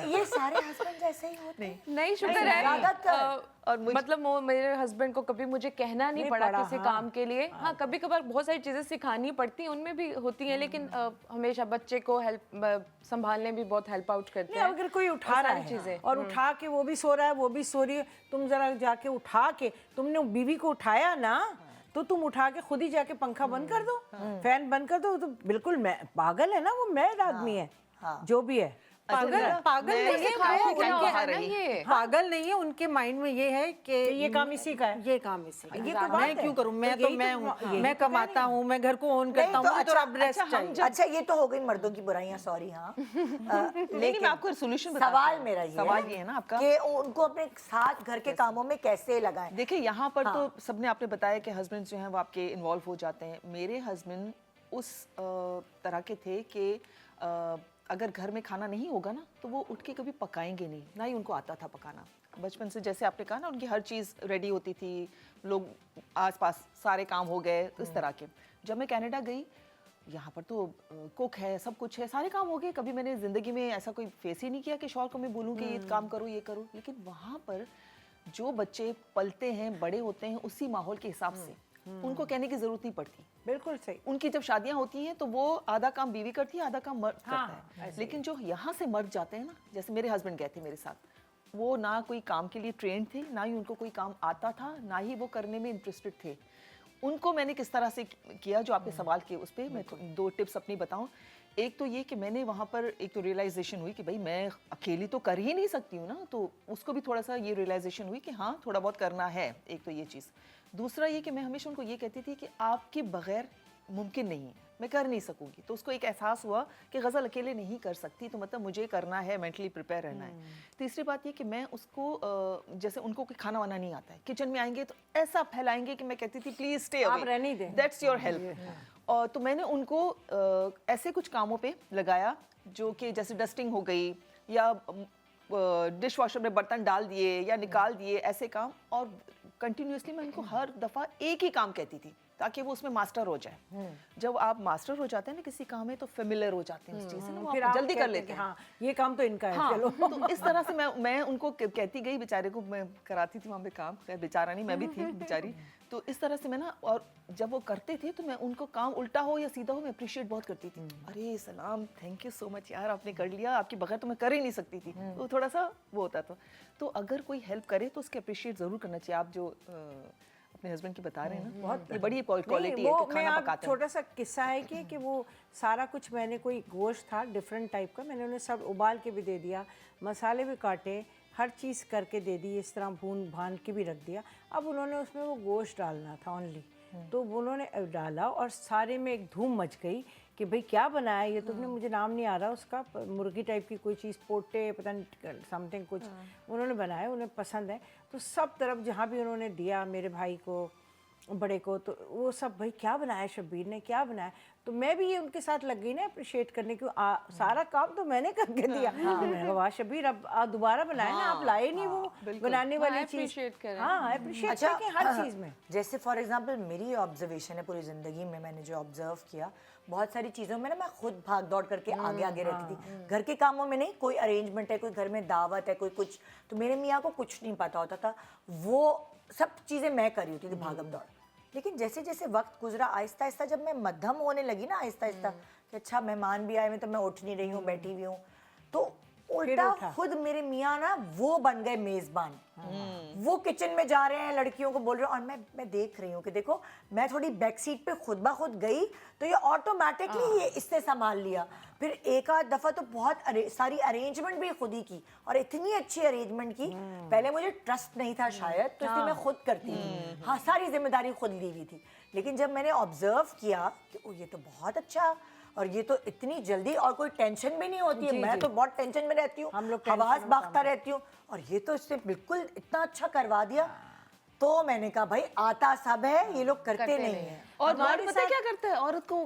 ये सारे हस्बैंड ऐसे ही होते हैं। नहीं, शुक्र है। ज्यादातर और मतलब वो मेरे हस्बैंड को कभी मुझे कहना नहीं पड़ा किसी काम के लिए। हाँ, कभी कभार बहुत सारी चीजें सिखानी पड़ती हैं, उनमें भी होती हैं, लेकिन हमेशा बच्चे को हेल्प संभालने भी बहुत हेल्प आउट करते हैं। अगर कोई उठा रहा है चीजें और उठा के वो भी सो रहा है, वो भी सो रही है, तुम जरा जाके उठा के, तुमने बीवी को उठाया ना, तो तुम उठा के खुद ही जाके पंखा बंद कर दो, फैन बंद कर दो। तो बिल्कुल मैं पागल है ना, वो मैड आदमी है, जो भी है। पागल नहीं है, पागल नहीं है, उनके माइंड में ये है कि ये काम इसी का है, ये काम इसी का। ये तो बात मैं है। क्यों करूं, मैं तो तो मैं हूं, मैं कमाता हूं, मैं घर को ओन करता हूं, मुझे तो अब रेस्ट चाहिए। अच्छा, ये तो हो गई मर्दों की बुराइयां, सॉरी। हाँ, लेकिन मैं आपको सोल्यूशन सवाल मेरा सवाल ये है ना आपका कि उनको अपने साथ घर के कामों में कैसे लगाएं। देखिए, यहाँ पर तो सबने आपने बताया कि हस्बैंड जो हैं वो आपके इन्वॉल्व हो जाते हैं। मेरे हस्बैंड उस तरह के थे कि अगर घर में खाना नहीं होगा ना तो वो उठ के कभी पकाएंगे नहीं, ना ही उनको आता था पकाना। बचपन से जैसे आपने कहा ना, उनकी हर चीज़ रेडी होती थी, लोग आसपास सारे काम हो गए, इस तरह के। जब मैं कनाडा गई यहाँ पर तो कुक है, सब कुछ है, सारे काम हो गए। कभी मैंने ज़िंदगी में ऐसा कोई फेस ही नहीं किया कि शौहर को मैं बोलूँ कि ये काम करो, ये करो। लेकिन वहाँ पर जो बच्चे पलते हैं, बड़े होते हैं उसी माहौल के हिसाब से, उनको कहने की ज़रूरत नहीं पड़ती। बिल्कुल सही। उनकी जब शादियां होती हैं तो वो आधा काम बीवी करती है, आधा काम मर्द करता है। लेकिन जो यहाँ से मर्द जाते हैं ना, जैसे मेरे हस्बैंड गए थे मेरे साथ, वो ना कोई काम के लिए ट्रेन थे, ना ही उनको कोई काम आता था, ना ही वो करने में इंटरेस्टेड थे। उनको मैंने किस तरह से किया, जो आपके सवाल किए उस पर मैं 2 टिप्स अपनी बताऊं। एक तो ये कि मैंने वहाँ पर एक तो रियलाइजेशन हुई कि भाई मैं अकेली तो कर ही नहीं सकती हूँ ना, तो उसको भी थोड़ा सा ये रियलाइजेशन हुई कि हाँ थोड़ा बहुत करना है। एक तो ये चीज़। दूसरा ये कि मैं हमेशा उनको ये कहती थी कि आपके बगैर मुमकिन नहीं है, मैं कर नहीं सकूंगी। तो उसको एक एहसास हुआ कि गज़ल अकेले नहीं कर सकती, तो मतलब मुझे करना है, मेंटली प्रिपेयर रहना है। तीसरी बात ये कि मैं उसको जैसे उनको कोई खाना वाना नहीं आता है, किचन में आएंगे तो ऐसा फैलाएंगे कि मैं कहती थी प्लीज स्टे अवे, आप रहने दें। That's your help. और तो मैंने उनको ऐसे कुछ कामों पे लगाया जो कि जैसे डस्टिंग हो गई या डिश वॉशर में बर्तन डाल दिए या निकाल दिए, ऐसे काम। और कंटिन्यूसली मैं उनको हर दफ़ा एक ही काम कहती थी ताकि वो उसमें मास्टर हो जाए। जब आप मास्टर हो जाते हैं ना किसी काम में तो फेमिलियर हो जाते हैं उस चीज़ से ना, वो फिर आप आप जल्दी कर कहते लेते कि हैं। हाँ ये काम तो इनका है, हाँ, चलो। तो इस तरह से मैं उनको कहती गई, बेचारे को मैं कराती थी वहाँ पे काम, खैर बेचारा नहीं मैं भी थी बेचारी। तो इस तरह से मैं ना, और जब वो करते थे तो मैं उनको काम उल्टा हो या सीधा हो मैं अप्रिशिएट बहुत करती थी। अरे सलाम, थैंक यू सो मच यार, आपने कर लिया, आपके बगैर तो मैं कर ही नहीं सकती थी। तो थोड़ा सा वो होता था। तो अगर कोई हेल्प करे तो उसके अप्रिशिएट ज़रूर करना चाहिए। आप जो अपने हस्बैंड की बता रहे हैं ना, बहुत ये बड़ी क्वालिटी है वो कि मैं खाना आप पकाते हैं। छोटा सा किस्सा है कि वो सारा कुछ, मैंने कोई गोश्त था डिफरेंट टाइप का, मैंने उन्हें सब उबाल के भी दे दिया, मसाले भी काटे, हर चीज़ करके दे दी, इस तरह भून भान के भी रख दिया। अब उन्होंने उसमें वो गोश्त डालना था ओनली, तो उन्होंने डाला और सारे में एक धूम मच गई कि भाई क्या बनाया ये, तुमने मुझे नाम नहीं आ रहा उसका, मुर्गी टाइप की कोई चीज़, पोटे पता नहीं समथिंग कुछ उन्होंने बनाया, उन्हें पसंद है। तो सब तरफ जहाँ भी उन्होंने दिया, मेरे भाई को, बड़े को, तो वो सब भाई क्या बनाया शब्बीर ने, क्या बनाया। तो मैं भी ये उनके साथ लग गई ना अप्रिशिएट करने की, सारा काम तो मैंने करके दिया। मैंने कहा वाह शब्बीर, अब आप दोबारा बनाए ना, आप लाए नहीं वो बनाने वाली चीज़। appreciate करें। हाँ अप्रिशिएट करके हर चीज़ में। जैसे फॉर एग्जांपल मेरी ऑब्जर्वेशन है पूरी ज़िंदगी में, मैंने जो ऑब्जर्व किया बहुत सारी चीज़ों में ना, मैं खुद भाग दौड़ करके आगे आगे रहती थी। घर के कामों में नहीं, कोई अरेंजमेंट है, कोई घर में दावत है, कोई कुछ, तो मेरे मियाँ को कुछ नहीं पता होता था, वो सब चीज़ें मैं करी होती थी भागम दौड़। लेकिन जैसे जैसे वक्त गुजरा, आहिस्ता आहिस्ता जब मैं मध्यम होने लगी ना, आहिस्ता आहिस्ता कि अच्छा मेहमान भी आए हुए तो मैं उठ नहीं रही हूँ, बैठी हुई हूँ, तो उल्टा खुद मेरे मियाँ ना वो बन गए मेजबान। वो किचन में जा रहे हैं, लड़कियों को बोल रहे हैं, और मैं देख रही हूँ कि देखो मैं थोड़ी बैक सीट पे खुद ब खुद गई तो ये ऑटोमेटिकली ये इसने संभाल लिया। फिर एक आध दफ़ा तो बहुत सारी अरेंजमेंट भी खुद ही की, और इतनी अच्छी अरेंजमेंट की, पहले मुझे ट्रस्ट नहीं था शायद, तो इसलिए मैं खुद करती थी, हाँ सारी जिम्मेदारी खुद ली हुई थी। लेकिन जब मैंने ऑब्जर्व किया कि ओ ये तो बहुत अच्छा, और ये तो इतनी जल्दी, और कोई टेंशन भी नहीं होती है, मैं तो बहुत टेंशन में रहती हूँ, हम लोग हवास बागता रहती हूँ, और ये तो इसने बिल्कुल इतना अच्छा करवा दिया। तो मैंने कहा भाई आता सब है, ये लोग करते नहीं है। और मर्द पता है क्या करता है औरत को,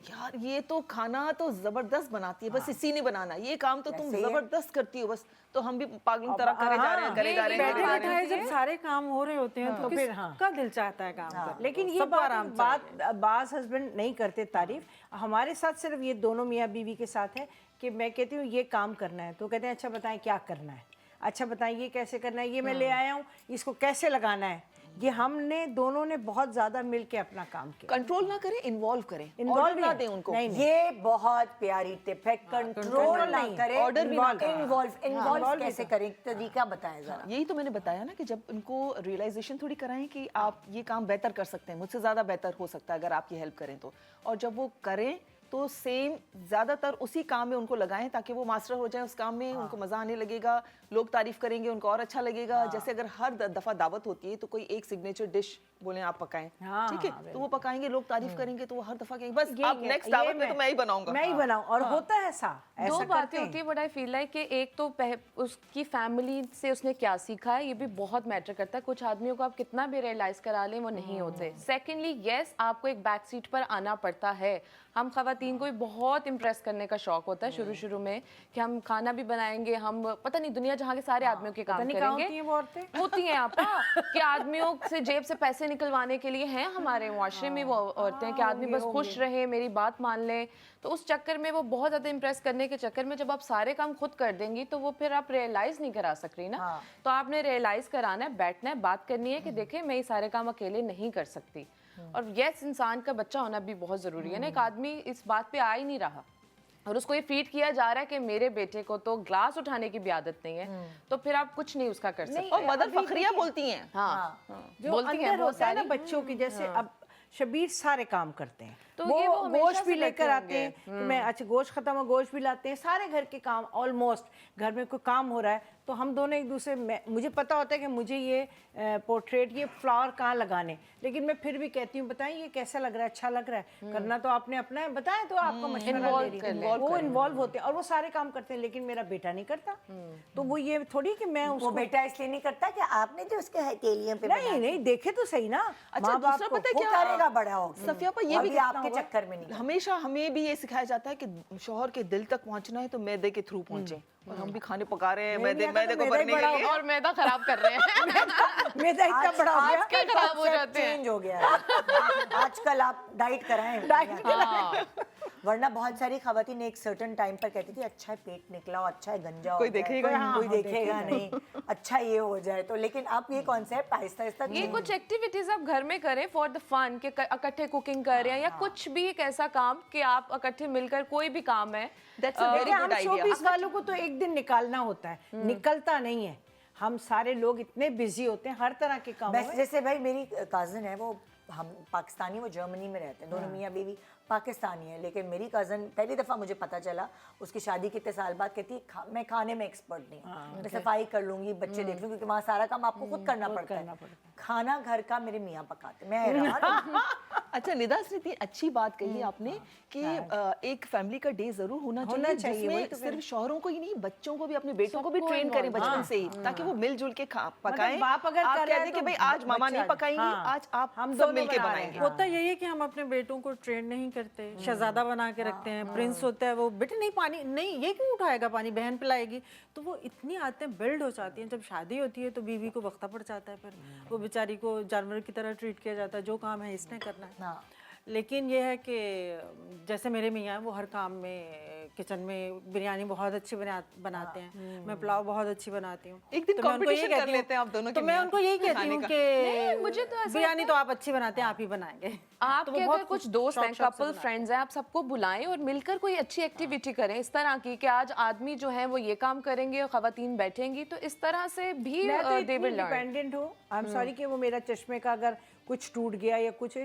यार ये तो खाना तो जबरदस्त बनाती है, बस इसी ने बनाना, ये काम तो तुम जबरदस्त करती हो, बस तो हम भी पागलों तरह करे जा रहे हैं, करे जा रहे हैं, बैठे बैठाए जब सारे काम हो रहे होते हैं तो फिर का दिल चाहता है काम करने। लेकिन ये बात बाज हस्बैंड नहीं करते तारीफ, हमारे साथ सिर्फ ये दोनों मियाँ बीवी के साथ है कि मैं कहती हूँ ये काम करना है, तो कहते हैं अच्छा बताएं क्या करना है, अच्छा बताएं ये कैसे करना है, ये मैं ले आया हूँ, इसको कैसे लगाना है। ये हमने दोनों ने बहुत ज्यादा मिलके अपना काम किया। कंट्रोल ना करें, इन्वॉल्व करें, Involve ऑर्डर ना नहीं। दें उनको। नहीं, ये बहुत प्यारी टिप है, कंट्रोल ना करें, ऑर्डर भी ना करें। इन्वॉल्व कैसे करें, तरीका बताएं जरा। यही तो मैंने बताया ना कि जब उनको रियलाइजेशन थोड़ी कराएं कि आप ये काम बेहतर कर सकते हैं, मुझसे ज़्यादा बेहतर हो सकता है अगर आप ये हेल्प करें तो, और जब वो करें तो सेम ज़्यादातर उसी काम में उनको लगाएं ताकि वो मास्टर हो जाए उस काम में, उनको मज़ा आने लगेगा, लोग तारीफ करेंगे, उनको और अच्छा लगेगा। जैसे अगर हर दफ़ा दावत होती है तो कोई एक सिग्नेचर डिश बोले आप पकाएं, ठीक है, तो वो पकाएंगे, लोग तारीफ करेंगे, तो वो हर दफ़ा कहेंगे बस अब नेक्स्ट दावत में तो मैं ही बनाऊंगा, मैं ही बनाऊं, और होता है ऐसा दो बातें होती है, बट आई फील लाइक कि एक तो उसकी फैमिली से उसने क्या सीखा है, ये भी बहुत मैटर करता है। कुछ आदमियों को आप कितना भी रियलाइज करा लें वो नहीं होते। सेकेंडली येस, आपको एक बैक सीट पर आना पड़ता है। हम खवातीन खवातीन को भी बहुत इम्प्रेस करने का शौक होता है शुरू शुरू में, कि हम खाना भी बनाएंगे, हम पता नहीं दुनिया जहाँ के सारे आदमियों के काम करेंगे। होती हैं आपा कि आदमियों से जेब से पैसे निकलवाने के लिए हैं हमारे मुआशरे में वो औरतें, कि आदमी बस खुश रहे, मेरी बात मान ले। तो उस चक्कर में वो बहुत ज़्यादा इम्प्रेस करने के चक्कर में जब आप सारे काम खुद कर देंगी तो वो फिर आप रियलाइज़ नहीं करा सक रही ना। तो आपने रियलाइज़ कराना है, बैठना है, बात करनी है कि देखें मैं ये सारे काम अकेले नहीं कर सकती। और यस, इंसान का बच्चा होना भी बहुत ज़रूरी है ना। एक आदमी इस बात पे आ ही नहीं रहा और उसको ये फीड किया जा रहा है कि मेरे बेटे को तो ग्लास उठाने की भी आदत नहीं है, तो फिर आप कुछ नहीं उसका कर सकते। और मदर फखरिया बोलती हैं। हाँ, जो बोलती हैं अंदर बहुत होता है ना सारी। बच्चों की, जैसे अब शबीर सारे काम करते हैं, तो वो ये वो हमेशा गोश्त भी से लेकर करते आते हैं कि मैं अच्छा गोश्त खत्म हो, गोश्त भी लाते हैं, सारे घर के काम ऑलमोस्ट। घर में कोई काम हो रहा है तो हम दोनों एक दूसरे मुझे पता होता है कि मुझे ये पोर्ट्रेट, ये फ्लावर कहाँ लगाने, लेकिन मैं फिर भी कहती हूँ बताएं ये कैसा लग रहा है, अच्छा लग रहा है, करना तो आपने अपना है, बताएं तो आपको मशवरा दे रही है। वो इन्वॉल्व होते हैं और वो सारे काम करते हैं, लेकिन मेरा बेटा नहीं करता। तो वो ये थोड़ी कि मैं उसको, बेटा इसलिए नहीं करता कि आपने जो उसके हथेलियों पे नहीं नहीं देखे तो सही ना। अच्छा, माँ बाप दूसरा को पता है वो क्या करेगा बड़ा होकर। सफिया पर ये भी अभी आपके चक्कर में नहीं। हमेशा हमें भी ये सिखाया जाता है कि शौहर के दिल तक पहुंचना है तो मैदे के थ्रू पहुंचे, और हम भी खाने पका रहे हैं मैदे को भरने के लिए। और मैदा खराब कर रहे हैं। मेरा इतना बड़ा हो गया, आजकल खराब हो जाते हैं। चेंज हो गया है। आजकल आप डाइट कराएं, वरना बहुत सारी खवातीन एक सर्टेन टाइम पर कहती थी अच्छा है पेट निकला हो, अच्छा है गंजा हो कोई जाए, देखेगा नहीं। कोई देखेगा नहीं, अच्छा ये हो जाए तो। लेकिन अब ये कॉन्सेप्ट आहिस्ता आहिस्ता ये कुछ एक्टिविटीज आप घर में करें फॉर द फन, कि इकट्ठे कुकिंग कर रहे हैं या कुछ भी एक ऐसा काम कि आप इकट्ठे मिलकर कोई भी काम है। That's a very देखिए, हम good idea. शोबीज वालों को तो एक दिन निकालना होता है, निकलता नहीं है। हम सारे लोग इतने बिजी होते हैं हर तरह के कामों बस में। जैसे भाई मेरी कज़न है, वो हम पाकिस्तानी, वो जर्मनी में रहते हैं, दोनों मियाँ बीवी पाकिस्तानी है। लेकिन मेरी कज़न पहली दफ़ा मुझे पता चला उसकी शादी कितने साल बाद, कहती मैं खाने में एक्सपर्ट नहीं, मैं सफाई कर लूँगी, बच्चे देख लूँगी, क्योंकि वहाँ सारा काम आपको खुद करना पड़ता है। खाना घर का मेरे मियाँ पकाते, मैं हैरान हूँ। अच्छा निदा से इतनी अच्छी बात कही आपने कि एक फैमिली का डे जरूर होना चाहिए जिसमें सिर्फ शौहरों को ही नहीं बच्चों को भी, अपने बेटों को भी ट्रेन करें बचपन से ही, ताकि वो मिलजुल के पकाएं। बाप अगर आप कर रहा कह है दें कि तो भाई आज मामा नहीं पकाएंगी, आज आप हम सब दोनों मिलके बना रहे हैं। बनाएंगे। होता यही है कि हम अपने बेटों को ट्रेन नहीं करते, शहजादा बना के रखते हैं, प्रिंस होता है वो, बेटे नहीं पानी नहीं, ये क्यों उठाएगा पानी, बहन पिलाएगी। तो वो इतनी आदतें बिल्ड हो जाती हैं, जब शादी होती है तो बीवी को वक्ता पड़ जाता है, फिर वो बेचारी को जानवर की तरह ट्रीट किया जाता है, जो काम है इसने करना है। लेकिन ये है कि जैसे मेरे मियाँ वो हर काम में किचन में बिरयानी बहुत अच्छी बनाते हैं, मैं पुलाव बहुत अच्छी बनाती हूँ। एक दिन तो मैं उनको यही competition कर कहती हूँ- लेते हैं आप दोनों के तो मैं मियाँ उनको यही कहती खाने हूँ का। कि मुझे तो ऐसा बिरयानी तो आप अच्छी बनाते हैं, आप ही बनाएंगे। आपके वो अगर बहुत कुछ खुश- दोस्त हैं, शौक- शौक से कपल बनाते हैं। फ्रेंड्स हैं, आप सबको बुलाएं और मिलकर कोई अच्छी एक्टिविटी करें इस तरह की कि आज आदमी जो है वो ये काम करेंगे और खवातीन बैठेंगी, तो इस तरह से भी मैं तो they इतनी will learn। डिपेंडेंट हूँ, आई एम सॉरी कि वो मेरा चश्मे का अगर कुछ टूट गया या कुछ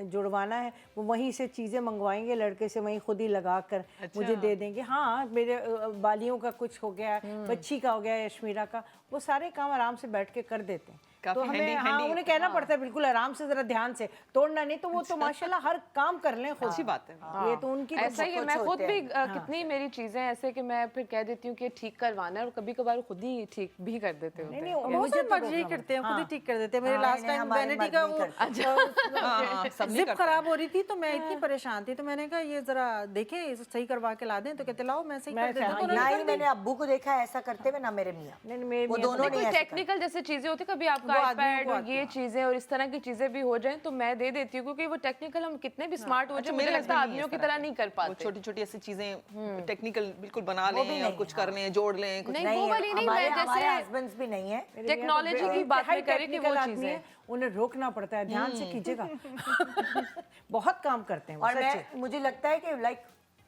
जुड़वाना है, वो वहीं से चीज़ें मंगवाएंगे लड़के से, वहीं खुद ही लगा कर मुझे दे देंगे। हाँ, मेरे बालियों का कुछ हो गया, बच्ची का हो गया, यशमीरा का, वो सारे काम आराम से बैठ के कर देते हैं। तो काफी हमें handy- हाँ handy- उन्हें कहना पड़ता है बिल्कुल आराम से, जरा ध्यान से, तोड़ना नहीं, तो वो तो माशाल्लाह हर काम कर लें खुद। अच्छी बात है। ये तो उनकी तो ऐसा ही है, बहुत मैं कुछ खुद होते भी हैं। कितनी मेरी चीजें ऐसे कि मैं फिर कह देती हूँ कि ठीक करवाना है, और कभी कभार खुद ही ठीक भी कर देते होते हैं। बहुत सारे मर्ज यही करते हैं, खुद ही ठीक कर देते हैं। मेरे लास्ट टाइम हमारे वैनिटी मर्द का नहीं वो सब नहीं जिप करते खराब हो रही थी, तो मैं इतनी परेशान थी, तो मैंने कहा ये जरा देखें, इसे सही करवा के ला दें, तो कहते लाओ मैं सही कर देता हूँ। तो ना उन्होंने ही मैंने अब्बू को देखा है ऐसा करते हुए, ना मेरे मियाँ, नहीं, मेरे वो मियाँ तो दोनों कोई नहीं ऐसे करते। टेक्निकल जैसे चीजें होती, कभी आपका वो आदमियों आईपैड को और ये चीजें और इस तरह की चीजें भी हो जाएं तो मैं दे देती हूँ, क्योंकि वो टेक्निकल हम कितने भी स्मार्ट हो जाए, मुझे लगता है आदमियों की तरह नहीं कर पाते। छोटी छोटी ऐसी चीजें टेक्निकल बिल्कुल बना लें और कुछ कर लें, जोड़ लें कुछ। नहीं, वो वाली नहीं, हमारे मैं हमारे जैसे हस्बैंड्स भी नहीं है। टेक्नोलॉजी की बात में करें कि वो चीजें उन्हें रोकना पड़ता है, ध्यान से कीजिएगा। बहुत काम करते हैं वो, और सच्ची। मैं मुझे लगता है कि लाइक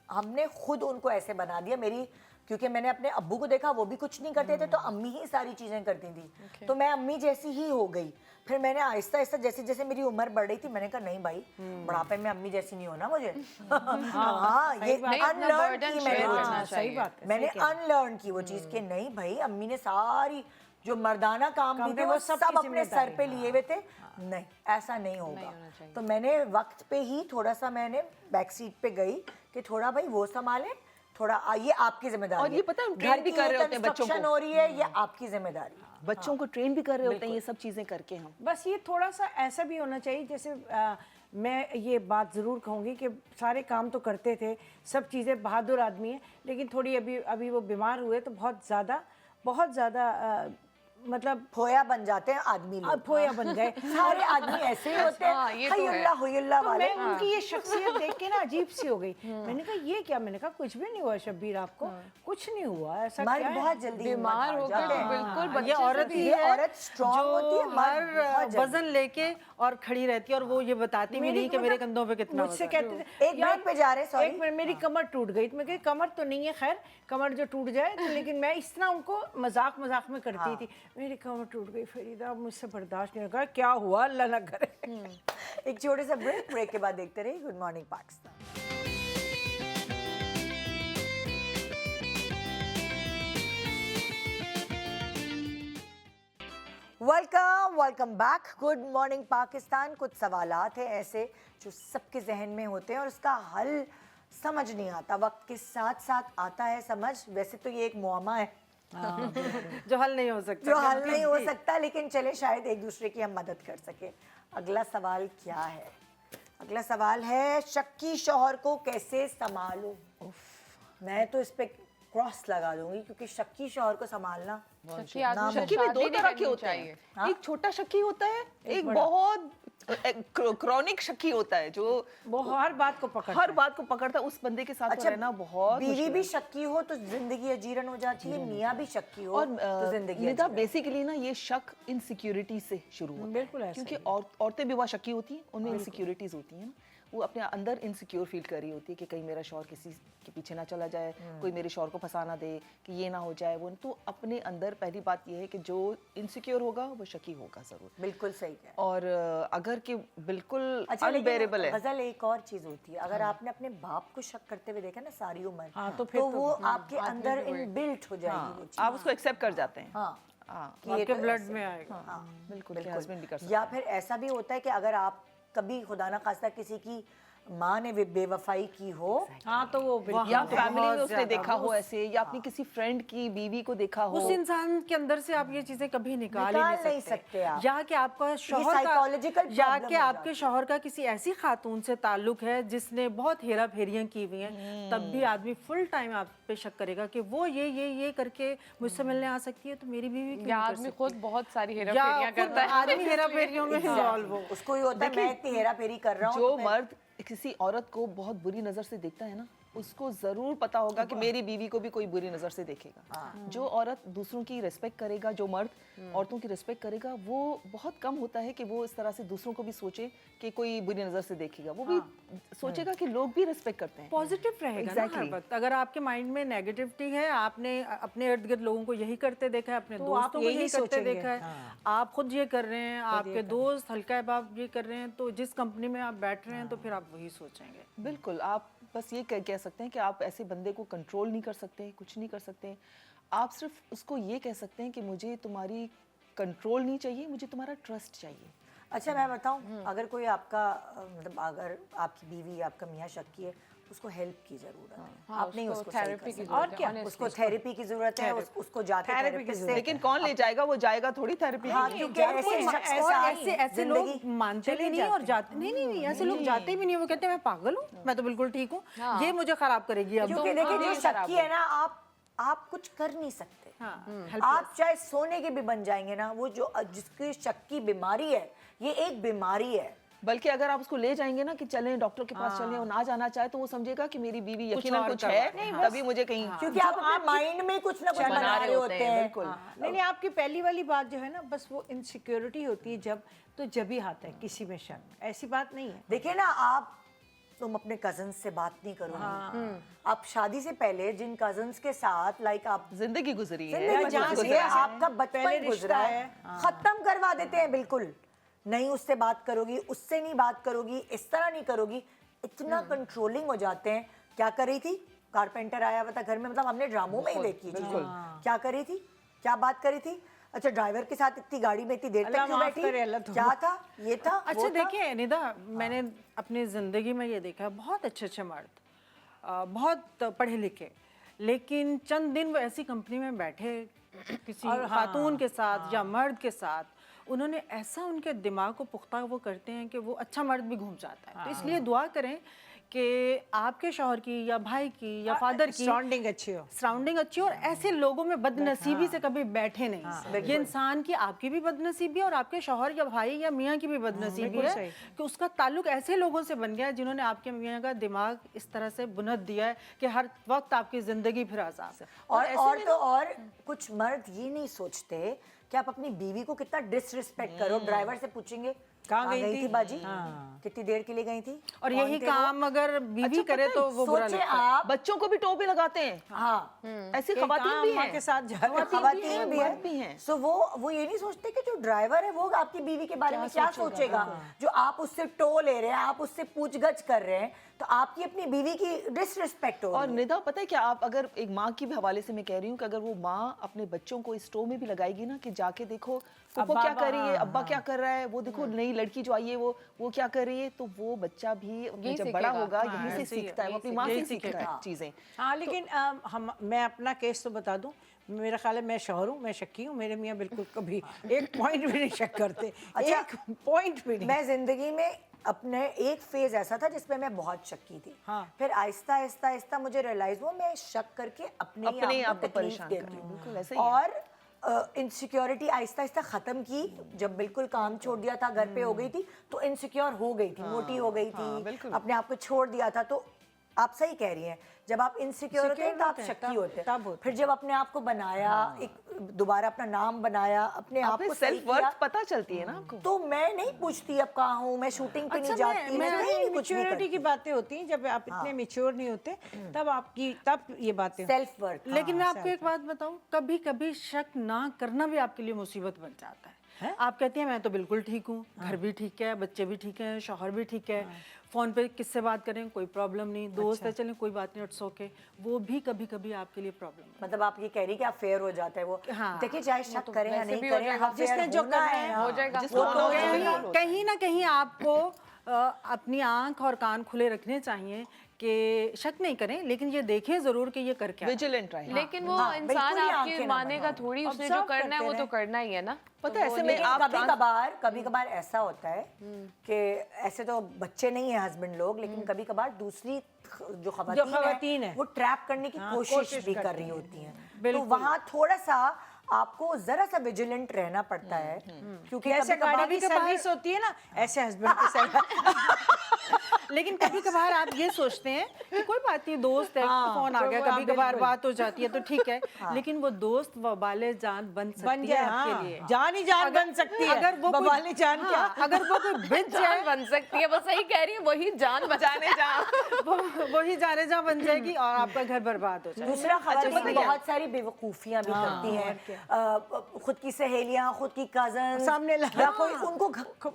हमने खुद उनको ऐसे बना दिया, मेरी क्योंकि मैंने अपने अब्बू को देखा वो भी कुछ नहीं करते थे, तो अम्मी ही सारी चीजें करती थी, तो मैं अम्मी जैसी ही हो गई। फिर मैंने आहिस्ता आहिस्ता जैसे जैसे मेरी उम्र बढ़ रही थी, मैंने कहा नहीं भाई, बुढ़ापे में अम्मी जैसी नहीं होना मुझे। हाँ, ये अनलर्न की मैंने वो चीज़। सही बात है, मैंने अनलर्न की वो चीज़ कि नहीं भाई, अम्मी ने सारी जो मर्दाना काम भी थे वो सब अपने सर पे लिए हुए थे, नहीं ऐसा नहीं होगा। तो मैंने वक्त पे ही थोड़ा सा मैंने बैक सीट पे गई कि थोड़ा भाई वो संभाले, थोड़ा ये आपकी जिम्मेदारी और ये पता है, हम घर ट्रेन भी की कर रहे ये होते हैं बच्चों construction को। हो रही है, ये आपकी जिम्मेदारी है। बच्चों को ट्रेन भी कर रहे होते हैं ये सब चीजें करके हम। बस ये थोड़ा सा ऐसा भी होना चाहिए, जैसे मैं ये बात ज़रूर कहूँगी कि सारे काम तो करते थे, सब चीज़ें, बहादुर आदमी है, लेकिन थोड़ी अभी वो बीमार हुए तो बहुत ज़्यादा मतलब फोया बन जाते हैं आदमी लोग। फोया बन गए। सारे आदमी ऐसे ही होते हैं, हाँ, ये तो है। हयुल्ला हुयुल्ला तो वाले। मैं उनकी ये शख्सियत देख के ना अजीब सी हो गई। मैंने कहा ये क्या, मैंने कहा कुछ भी नहीं हुआ शब्बीर आपको, कुछ नहीं हुआ, ऐसा मर्द क्या है? बहुत जल्दी बीमार हिम्मत हार होकर जाते तो हैं। बिल्कुल ये बच्चे औरत से ही ये है औरत strong होती है, जो मर्द बहुत हर जल्दी। वजन लेके और खड़ी रहती है और वो ये बताती भी नहीं कि मेरे कंधों पे कितना मुझसे वजन है। कहते थे एक ब्रेक पे जा रहे हैं, sorry। एक मिनट, मेरी कमर टूट गई तो मैं कही कमर तो नहीं है, खैर कमर जो टूट जाए तो, लेकिन मैं इस तरह उनको मजाक में करती थी, मेरी कमर टूट गई फरीदा, अब मुझसे बर्दाश्त नहीं होगा, क्या हुआ अल्लाह ना करे। एक छोटे सा ब्रेक के बाद देखते रहिए good morning Pakistan. Welcome back. Good morning Pakistan. कुछ सवालात हैं ऐसे जो सबके जहन में होते हैं और उसका हल समझ नहीं आता, वक्त के साथ साथ आता है समझ। वैसे तो ये एक मुआमा है जो हल नहीं हो सकता, जो हल नहीं हो सकता, लेकिन चले शायद एक दूसरे की हम मदद कर सके। अगला सवाल क्या है? अगला सवाल है शक्की शौहर को कैसे संभालूं। मैं तो इस पे क्रॉस लगा दूंगी क्योंकि शक्की शौहर को संभालना शक्की आदमी शक्की भी दो शादी तरह नहीं के होते चाहिए। हैं। एक छोटा शक्की होता है, एक बहुत क्रॉनिक शक्की होता है जो वो हर बात को पकड़ हर बात को पकड़ता है। उस बंदे के साथ तो रहना बहुत बीवी मुश्किल भी है। शक्की हो तो जिंदगी अजीरन हो जाती है, मियाँ भी शक्की हो और तो जिंदगी निदा अजीरन। बेसिकली ना ये शक इनसिक्योरिटी से शुरू होता है। बिल्कुल ऐसा क्योंकि औरतें भी बहुत शक्की होती हैं, उनमें इनसिक्योरिटीज होती हैं ना, वो अपने अंदर इनसिक्योर फील कर रही होती है कि कहीं मेरा शौहर किसी के पीछे ना चला जाए, कोई मेरे शौहर को फंसा ना दे, कि ये ना हो जाए वो। तो अपने अंदर पहली बात ये है कि जो इनसिक्योर होगा वो शक्की होगा जरूर। बिल्कुल सही है। और अगर कि बिल्कुल अच्छा, अनबेरेबल है। गजल एक और चीज होती है, अगर आपने अपने बाप को शक करते हुए देखा ना सारी उम्र, हाँ, तो फिर तो वो आपके अंदर इनबिल्ट हो जाएगी वो चीज। आप उसको एक्सेप्ट कर जाते हैं। हाँ, हाँ, कि ये आपके तो ब्लड ऐसे- में आएगा। हाँ, बिल्कुल, के हस्बैंड भी कर सकते या फिर ऐसा भी होता है कि अगर आप कभी खुदा ना खास्ता किसी की माँ ने बेवफाई की हो, हाँ तो वो बिल्कुल या बहुत फैमिली में उसने ज्यादा, देखा हो ऐसे, या अपनी किसी फ्रेंड की बीवी को देखा हो। उस इंसान के अंदर से आप ये चीजें कभी निकाल ही निकाल नहीं सकते आप। या कि आपका शौहर psychological का या problem कि हो आपके जाती शौहर का किसी ऐसी खातून से ताल्लुक है जिसने बहुत हेरा फेरियां की हुई हैं, तब भी आदमी फुल टाइम आप पे शक करेगा कि वो ये करके मुझसे मिलने आ सकती है, तो मेरी बीवी क्यों या नहीं कर आदमी सकती? खुद बहुत सारी हेरा या फेरियां खुद करता है। आदमी हेरा फेरियों में इन्वॉल्व हो। उसको ये होता है मैं इतनी हेरा फेरी कर रहा हूँ जो तो मैं- मर्द किसी औरत को बहुत बुरी नजर से देखता है ना, उसको जरूर पता होगा कि मेरी बीवी को भी कोई बुरी नजर से देखेगा। जो औरत दूसरों की रिस्पेक्ट करेगा, जो मर्द औरतों की रिस्पेक्ट करेगा, वो बहुत कम होता है कि वो इस तरह से दूसरों को भी सोचे कि कोई बुरी नजर से देखेगा। वो भी सोचेगा कि लोग भी रिस्पेक्ट करते हैं। पॉजिटिव रहेगा ना हर वक्त। अगर आपके माइंड में नेगेटिविटी है, आपने अपने इर्द गिर्द लोगों को यही करते देखा है, अपने तो दोस्तों आप को यही यही करते सोचेंगे। देखा है, आप खुद ये कर रहे हैं, आपके दोस्त हल्का अहबाब ये कर रहे हैं, तो जिस कंपनी में आप बैठ रहे हैं तो फिर आप वही सोचेंगे। बिल्कुल, आप बस ये कह सकते हैं कि आप ऐसे बंदे को कंट्रोल नहीं कर सकते, कुछ नहीं कर सकते। आप सिर्फ उसको ये कह सकते हैं कि मुझे तुम्हारी कंट्रोल नहीं चाहिए, मुझे तुम्हारा ट्रस्ट चाहिए। अच्छा मैं बताऊं, अगर कोई आपका मतलब अगर आपकी बीवी आपका मियाँ शक्की है, उसको हेल्प की जरूरत है। हाँ, आप नहीं उसको उसको सही थेरेपी कर की सकते। जरूरत और है, क्या, honestly। उसको थेरेपी की जरूरत है, उसको जाके थेरेपी की थेरेपिस्ट जरूरत से। लेकिन कौन ले जाएगा? वो जाएगा थोड़ी थेरेपी। हाँ, क्योंकि ऐसे शख्स के और साथ ऐसे लोग जिंदगी मानते भी नहीं और जाते नहीं, ऐसे लोग जाते भी नहीं। वो कहते हैं मैं पागल हूँ, मैं तो बिल्कुल ठीक हूँ, ये मुझे खराब करेगी अब। क्योंकि देखिए जो शक्की है ना, आप कुछ कर नहीं सकते। आप चाहे सोने के भी बन जाएंगे ना, वो जो जिसकी शक्की बीमारी है, ये एक बीमारी है। बल्कि अगर आप उसको ले जाएंगे ना कि चलें डॉक्टर के पास चलें, और ना जाना चाहे तो वो समझेगा कि मेरी बीवी यकीनन कुछ है, तभी मुझे कहीं क्योंकि आप अपने माइंड में कुछ ना कुछ बना रहे होते हैं। बिल्कुल। नहीं, आपकी पहली वाली बात जो है ना, बस वो इनसिक्योरिटी होती है जब ही आता है किसी में शक, ऐसी बात नहीं है। देखिए ना, तुम अपने कजन से बात नहीं करोगे। आप शादी से पहले जिन कजन्स के साथ लाइक आप जिंदगी गुजरी है, जिंदगी जहाँ गुजरी से है, आपका पहले बचपन रिश्ता गुजरा है, है। खत्म करवा देते हैं बिल्कुल। नहीं उससे बात करोगी, उससे नहीं बात करोगी, इस तरह नहीं करोगी, इतना कंट्रोलिंग हो जाते हैं। क्या कर रही थी? कारपेंटर आया हुआ था घर में, मतलब हमने ड्रामों में ही देखी चीज़। क्या कर रही थी? क्या बात करी थी? अच्छा ड्राइवर के साथ इतनी गाड़ी में इतनी देर तक क्यों बैठी? क्या था? ये था? अच्छा देखिए निदा, मैंने अपनी ज़िंदगी में ये देखा है, बहुत अच्छे मर्द, बहुत पढ़े लिखे, लेकिन चंद दिन वो ऐसी कंपनी में बैठे किसी खातून के साथ या मर्द के साथ, उन्होंने ऐसा उनके दिमाग को पुख्ता वो करते हैं कि वो अच्छा मर्द भी घूम जाता है। तो इसलिए दुआ करें कि आपके शौहर की या भाई की या फादर की सराउंडिंग अच्छी हो, सराउंडिंग अच्छी हो और ऐसे लोगों में बदनसीबी से कभी बैठे नहीं। ये इंसान की, आपकी भी बदनसीबी और आपके शौहर या भाई या मियाँ की भी बदनसीबी है कि उसका ताल्लुक ऐसे लोगों से बन गया है जिन्होंने आपके मियाँ का दिमाग इस तरह से बुनद दिया है कि हर वक्त आपकी जिंदगी फिर आजाद है। और कुछ मर्द ये नहीं सोचते कि आप अपनी बीवी को कितना डिसरिस्पेक्ट करो। ड्राइवर से पूछें कहाँ गई थी बाजी, कितनी देर के लिए गई थी, और यही काम अगर बीवी करे तो वो बुरा सोचे लगता है। आप। बच्चों को भी टोपी लगाते हैं। हाँ, ऐसी खवातीन भी हैं के साथ जा रहे हैं। खवातीन भी मर्द भी है। हैं। सो वो ये नहीं सोचते कि जो ड्राइवर है वो आपकी बीवी के बारे में क्या सोचेगा। जो आप उससे टो ले रहे हैं, आप उससे पूछगछ कर रहे हैं, तो आपकी अपनी बीवी की डिसरिस्पेक्ट हो और रही है। निदा पता है क्या, आप अगर एक माँ की भी हवाले से मैं कह रही हूँ कि अगर वो माँ अपने बच्चों को इस टो में भी लगाएगी ना कि जाके देखो वो क्या कर रही है, अब्बा क्या कर रहा है, वो देखो नई लड़की जो आई है वो क्या कर रही है, तो वो बच्चा भी जब बड़ा होगा यहीं से सीखता है, वो अपनी माँ से सीखता है चीजें। हाँ, लेकिन मैं अपना केस तो बता दूं, मेरा ख्याल है मैं शौहर हूँ, मैं शक्की हूँ, मेरे मियाँ बिल्कुल कभी एक पॉइंट भी नहीं शक करते। अच्छा, एक पॉइंट भी नहीं। मैं जिंदगी में अपने एक फेज ऐसा था जिसमें मैं बहुत शक्की थी। हाँ। फिर आहिस्ता आहिस्ता आहिस्ता मुझे रियलाइज हुआ मैं शक करके अपने आप को परेशान कर रही हूँ। बिल्कुल ऐसा ही है। और इनसिक्योरिटी आहिस्ता आहिस्ता ख़त्म की। जब बिल्कुल काम छोड़ दिया था, घर पे हो गई थी, तो इनसिक्योर हो गई थी, मोटी हो गई थी, अपने आप को छोड़ दिया था। तो आप सही कह रही हैं, जब आप इनसिक्योर होते हैं तो आप शक्की होते हैं। फिर जब अपने आप को बनाया, एक दोबारा अपना नाम बनाया, अपने आप को सेल्फ वर्थ पता चलती है ना आपको। तो मैं नहीं पूछती अब कहाँ हूँ, मैं शूटिंग पे नहीं जाती, मैं कहीं भी कुछ नहीं मैच्योरिटी की बातें होती हैं, जब आप इतने मैच्योर नहीं होते तब ये बातें। Self worth. लेकिन मैं आपको एक बात बताऊं, कभी कभी शक ना करना भी आपके लिए मुसीबत बन जाता है। आप कहती हैं मैं तो बिल्कुल ठीक हूँ, घर भी ठीक है, बच्चे भी ठीक हैं, शौहर भी ठीक है, फोन पे किससे बात करें कोई प्रॉब्लम नहीं, दोस्त है चलें कोई बात नहीं, इट्स ओके, वो भी कभी कभी आपके लिए प्रॉब्लम। मतलब आप ये कह रही कि आप फेयर हो जाता है वो। हाँ। देखिए चाहे शक करें या नहीं करें, जाएगा, हम जिसने जो करना है हो जाएगा। कहीं ना कहीं आपको अपनी आंख और कान खुले रखने चाहिए कि शक नहीं करें, लेकिन ये देखें जरूर कि ये कर क्या रहा है। विजिलेंट रहे। लेकिन वो इंसान आपकी मानेगा थोड़ी, उसने जो करना है वो तो करना ही है ना। पता है ऐसे में लेकिन आप कभी कभार ऐसा होता है कि ऐसे तो बच्चे नहीं है हस्बैंड लोग, लेकिन कभी कभार दूसरी जो खवातीन है वो ट्रैप करने की कोशिश भी कर रही होती हैं। तो वहाँ थोड़ा सा आपको जरा सा विजिलेंट रहना पड़ता है, क्योंकि ऐसे गाड़ी की सर्विस होती है ना, ऐसे हस्बैंड की सर्विस। लेकिन कभी कभार आप ये सोचते हैं कि कोई बात नहीं, दोस्त है, फोन आ गया, कभी कभार बात हो जाती है तो ठीक है, लेकिन वो दोस्त वबाले जान बन सकती है आपके लिए। जान ही जान बन सकती है। अगर वो वबाले जान क्या, अगर वो कोई बिच जाए बन सकती है, वो सही कह रही है, वही जान बचाने जा वही जाने जा बन जाएगी और आपका घर बर्बाद हो जाएगा। दूसरा खवातीन बहुत सारी बेवकूफियां भी करती हैं, खुद की सहेलियां, खुद की कजन सामने या कोई उनको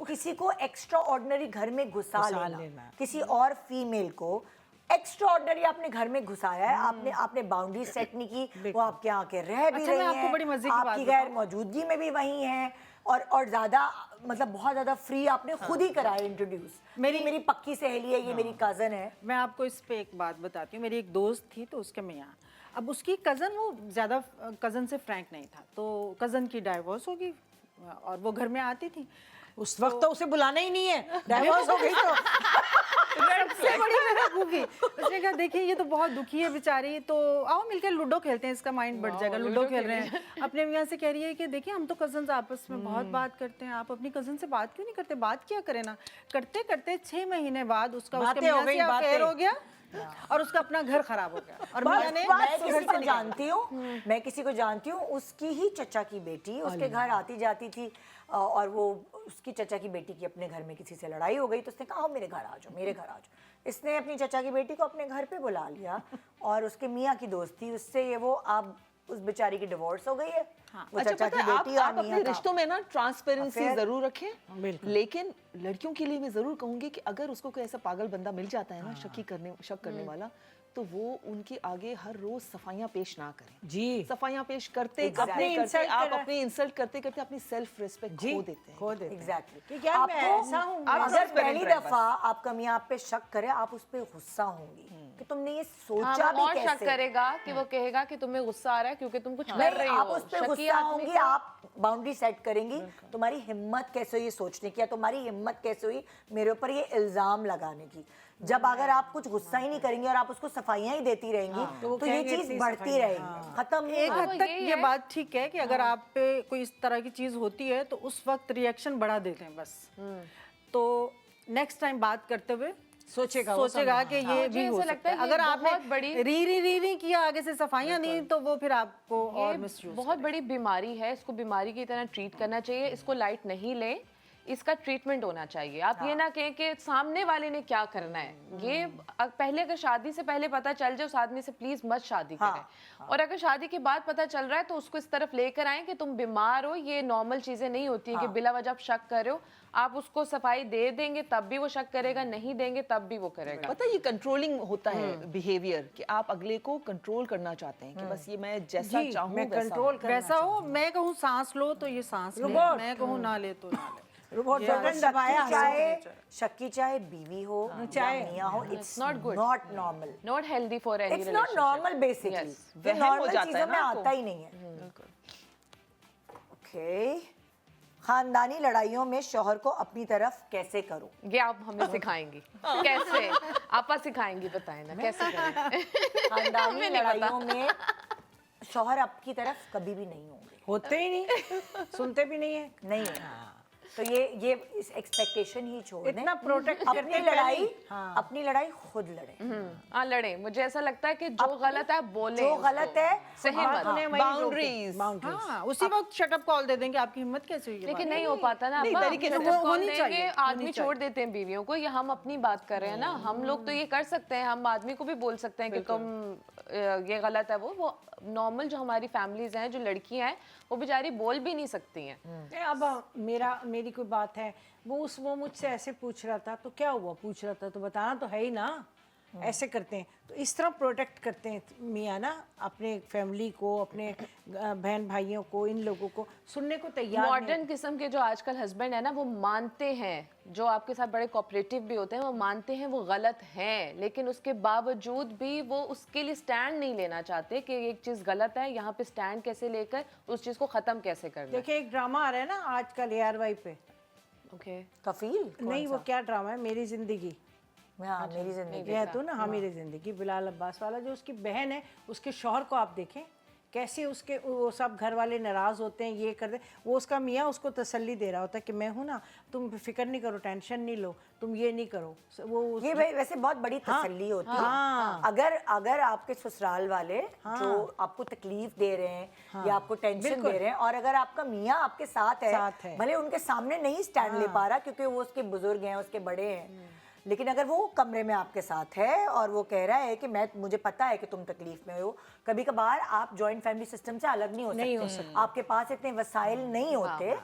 किसी को एक्स्ट्रा ऑर्डिनरी घर में घुसा लेना, किसी और फीमेल को एक्स्ट्रा ऑर्डिनरी आपने घर में घुसाया है, आपने बाउंड्री सेट नहीं की, वो आपके यहाँ के रह भी रही आपको बड़ी मजे की हैं, बात आपकी गैर मौजूदगी में भी वही हैं, और ज्यादा मतलब बहुत ज्यादा फ्री आपने खुद ही कराया इंट्रोड्यूस। मेरी पक्की सहेली है, ये मेरी कजन है। मैं आपको इस पे एक बात बताती हूँ। मेरी एक दोस्त थी तो उसके मियाँ, अब उसकी कज़न, वो ज़्यादा कज़न से फ्रैंक नहीं था, तो कज़न की डाइवोर्स होगी और वो घर में आती थी। उस वक्त तो उसे बुलाना ही नहीं है, डाइवोर्स हो गई तो। सबसे बड़ी बेवकूफी, उसने कहा देखिए ये तो बहुत दुखी है बेचारी, तो आओ मिलकर लूडो खेलते हैं, इसका माइंड बढ़ जाएगा। लूडो खेल रहे हैं, अपने मियाँ से कह रही है कि देखिए हम तो कजन्स आपस में बहुत बात करते हैं, आप अपनी कजन से बात क्यों नहीं करते, बात क्या करें ना। करते करते 6 महीने बाद उसका उसके मियाँ से अफेयर हो गया और उसका अपना घर खराब हो गया। और मैं किसी को जानती हूँ, उसकी ही चचा की बेटी उसके घर आती जाती थी, और वो उसकी चचा की बेटी की अपने घर में किसी से लड़ाई हो गई, तो उसने कहा आओ मेरे घर आ जाओ, मेरे घर आ जाओ। इसने अपनी चचा की बेटी को अपने घर पे बुला लिया, और उसके मियाँ की दोस्त थी, उससे ये वो अब उस बेचारी की डिवोर्स हो गई है। वो अच्छा चचा पता की है, बेटी आप अपने रिश्तों में ना ट्रांसपेरेंसी जरूर रखें, बिल्कुल। लेकिन लड़कियों के लिए मैं जरूर कहूंगी कि अगर उसको कोई ऐसा पागल बंदा मिल जाता है ना शक करने वाला, तो वो उनके आगे हर रोज सफाइयां पेश ना करें। जी, सफाइयां पेश करते Exactly. आप अपनी इंसल्ट करते करते अपनी सेल्फ रिस्पेक्ट खो देते हैं। खो देते हैं। एग्जैक्टली। कि यार मैं ऐसा हूँ, आप अगर transparent पहली रहे दफा आपका मियाँ आप पे शक करे, आप उस पे गुस्सा होंगी, कि तुमने ये हाँ, सोचा वो भी और शक कैसे। करेगा कि वो कहेगा कि तुम्हें गुस्सा आ रहा है क्योंकि तुम कुछ कर नहीं, रही हो। आप उस पर शकी गुस्सा आदमी होंगी, को- आप बाउंड्री सेट करेंगी, तुम्हारी हिम्मत कैसे हुई ये सोचने की, या तुम्हारी हिम्मत कैसे हुई मेरे ऊपर ये इल्जाम लगाने की। जब अगर आप कुछ गुस्सा ही नहीं करेंगी और आप उसको सफाइयां ही देती रहेंगी तो ये चीज बढ़ती रहेगी, खत्म नहीं एक होगी। हद तक ये बात ठीक है कि अगर आप पे कोई इस तरह की चीज होती है तो उस वक्त रिएक्शन बढ़ा देते हैं बस। तो नेक्स्ट टाइम बात करते हुए सोचेगा कि ये भी हो ऐसा सकता लगता है। है ये अगर बहुत आपने बड़ी- री किया, आगे से सफाइयां दी, तो वो फिर आपको और ये मिसयूज। बहुत बड़ी बीमारी है, इसको बीमारी की तरह ट्रीट करना चाहिए, इसको लाइट नहीं लें, इसका ट्रीटमेंट होना चाहिए। आप ये ना कहें कि सामने वाले ने क्या करना है, ये पहले अगर शादी से पहले पता चल जाए उस आदमी से प्लीज मत शादी करें। और अगर शादी के बाद पता चल रहा है तो उसको इस तरफ लेकर आए कि तुम बीमार हो, ये नॉर्मल चीजें नहीं होती है कि बिला वजह आप शक कर रहे हो। आप उसको सफाई दे देंगे तब भी वो शक करेगा, नहीं देंगे तब भी वो करेगा। पता है ये कंट्रोलिंग होता है बिहेवियर, कि आप अगले को कंट्रोल करना चाहते हैं कि बस ये मैं जैसा चाहूँ मैं वैसा कंट्रोल करना वैसा हो, मैं कहूँ सांस लो तो ये सांस ले, मैं कहूँ ना ले तो ना ले। रोबोट बटन दबाया, शक्की चाहे बीवी हो चाहे मियां हो, it's not good. Not normal, not healthy for any it's not normal basically. Yes. ये वहम हो नॉर्मल जाता है चीजों ना में आपको। आता ही नहीं है। ओके, खानदानी लड़ाइयों में शौहर को अपनी तरफ कैसे करो? ये आप हमें सिखाएंगी कैसे? आपा सिखाएंगी, बताएं ना कैसे करें। खानदानी हमें नहीं पता। लड़ाइयों में शौहर आपकी तरफ कभी भी नहीं होंगे, होते ही नहीं, सुनते भी नहीं है। नहीं होंगे। तो ये इस एक्सपेक्टेशन ही छोड़ दें। इतना प्रोटेक्ट अपनी लड़ाई खुद लड़े। हाँ लड़े, मुझे ऐसा लगता है कि जो गलत है आप बोले, जो गलत है सही मत। बाउंड्रीज। हाँ, उसी वक्त शटअप कॉल दे देंगे। आपकी हिम्मत कैसे हुई? लेकिन नहीं हो पाता ना, नहीं, अब्बा, तरीके हम से जब कॉल होनी देंगे चाहिए, आदमी छोड़ देते हैं बीवियों को, ये हम अपनी बात कर रहे हैं ना। हम लोग तो ये कर सकते हैं, हम आदमी को भी बोल सकते हैं कि तुम ये गलत है। वो नॉर्मल जो हमारी फैमिलीज हैं, जो लड़कियां हैं, वो बेचारी बोल भी नहीं सकती हैं। अब मेरी कोई बात है, वो मुझसे ऐसे पूछ रहा था तो क्या हुआ, पूछ रहा था तो बताना तो है ही ना। ऐसे करते हैं, तो इस तरह प्रोटेक्ट करते हैं मियाँ ना अपने फैमिली को, अपने बहन भाइयों को, इन लोगों को सुनने को तैयार नहीं। मॉडर्न किस्म के जो आजकल हस्बैंड है ना, वो मानते हैं, जो आपके साथ बड़े कोऑपरेटिव भी होते हैं, वो मानते हैं वो गलत हैं, लेकिन उसके बावजूद भी वो उसके लिए स्टैंड नहीं लेना चाहते कि एक चीज़ गलत है, यहाँ पे स्टैंड कैसे लेकर उस चीज़ को ख़त्म कैसे करना है। देखिए एक ड्रामा आ रहा है ना आजकल ARY पे। ओके, कफील नहीं, वो क्या ड्रामा है, मेरी जिंदगी। हाँ, मेरी जिंदगी। यह तो ना हाँ मेरी जिंदगी, बिलाल अब्बास वाला, जो उसकी बहन है, उसके शौहर को आप देखें कैसे उसके वो सब घर वाले नाराज होते हैं, ये करते, वो उसका मियाँ उसको तसल्ली दे रहा होता है कि मैं हूँ ना, तुम फिक्र नहीं करो, टेंशन नहीं लो, तुम ये नहीं करो। वो ये वैसे बहुत बड़ी तसल्ली होती है। अगर आपके ससुराल वाले जो आपको तकलीफ दे रहे हैं या आपको टेंशन दे रहे हैं, और अगर आपका मियाँ आपके साथ है, भले उनके सामने नहीं स्टैंड ले पा रहा क्योंकि वो उसके बुजुर्ग हैं, उसके बड़े हैं, लेकिन अगर वो कमरे में आपके साथ है और वो कह रहा है कि मुझे पता है कि तुम तकलीफ में हो, कभी कभार आप जॉइंट फैमिली सिस्टम से अलग नहीं हो सकते। आपके पास इतने वसाइल नहीं होते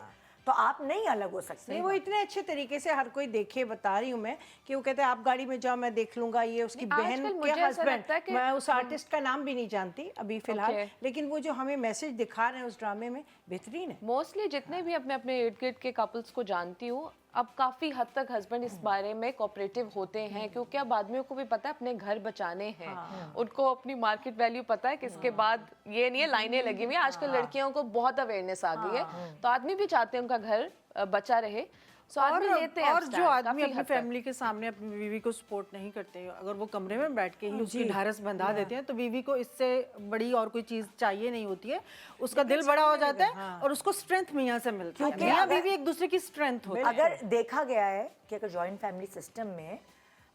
तो आप नहीं अलग हो सकते। नहीं, वो इतने अच्छे तरीके से हर कोई देखे, बता रही हूँ मैं, कि वो कहते हैं आप गाड़ी में जाओ, मैं देख लूंगा। ये उसकी बहन के हस्बैंड, मैं उस आर्टिस्ट का नाम भी नहीं जानती अभी फिलहाल, लेकिन वो जो हमें मैसेज दिखा रहे हैं उस ड्रामे में बेहतरीन है। मोस्टली जितने भी अपने इर्द गिर्द के कपल्स को जानती हूँ, अब काफ़ी हद तक हस्बैंड इस बारे में कोऑपरेटिव होते हैं, क्योंकि अब आदमियों को भी पता है अपने घर बचाने हैं। उनको अपनी मार्केट वैल्यू पता है कि इसके बाद ये नहीं है, लाइनें लगी हुई हैं। आजकल लड़कियों को बहुत अवेयरनेस आ गई है, तो आदमी भी चाहते हैं उनका घर बचा रहे। और जो आदमी अपनी फैमिली के सामने अपनी बीवी को सपोर्ट नहीं करते, अगर वो कमरे में बैठ के ही उसकी ढारस बंधा देते हैं, तो बीवी को इससे बड़ी और कोई चीज चाहिए नहीं होती है। उसका दिल बड़ा हो जाता है और उसको स्ट्रेंथ मियाँ से मिलती है। मियाँ बीवी एक दूसरे की स्ट्रेंथ होती है। अगर देखा गया है कि अगर जॉइंट फैमिली सिस्टम में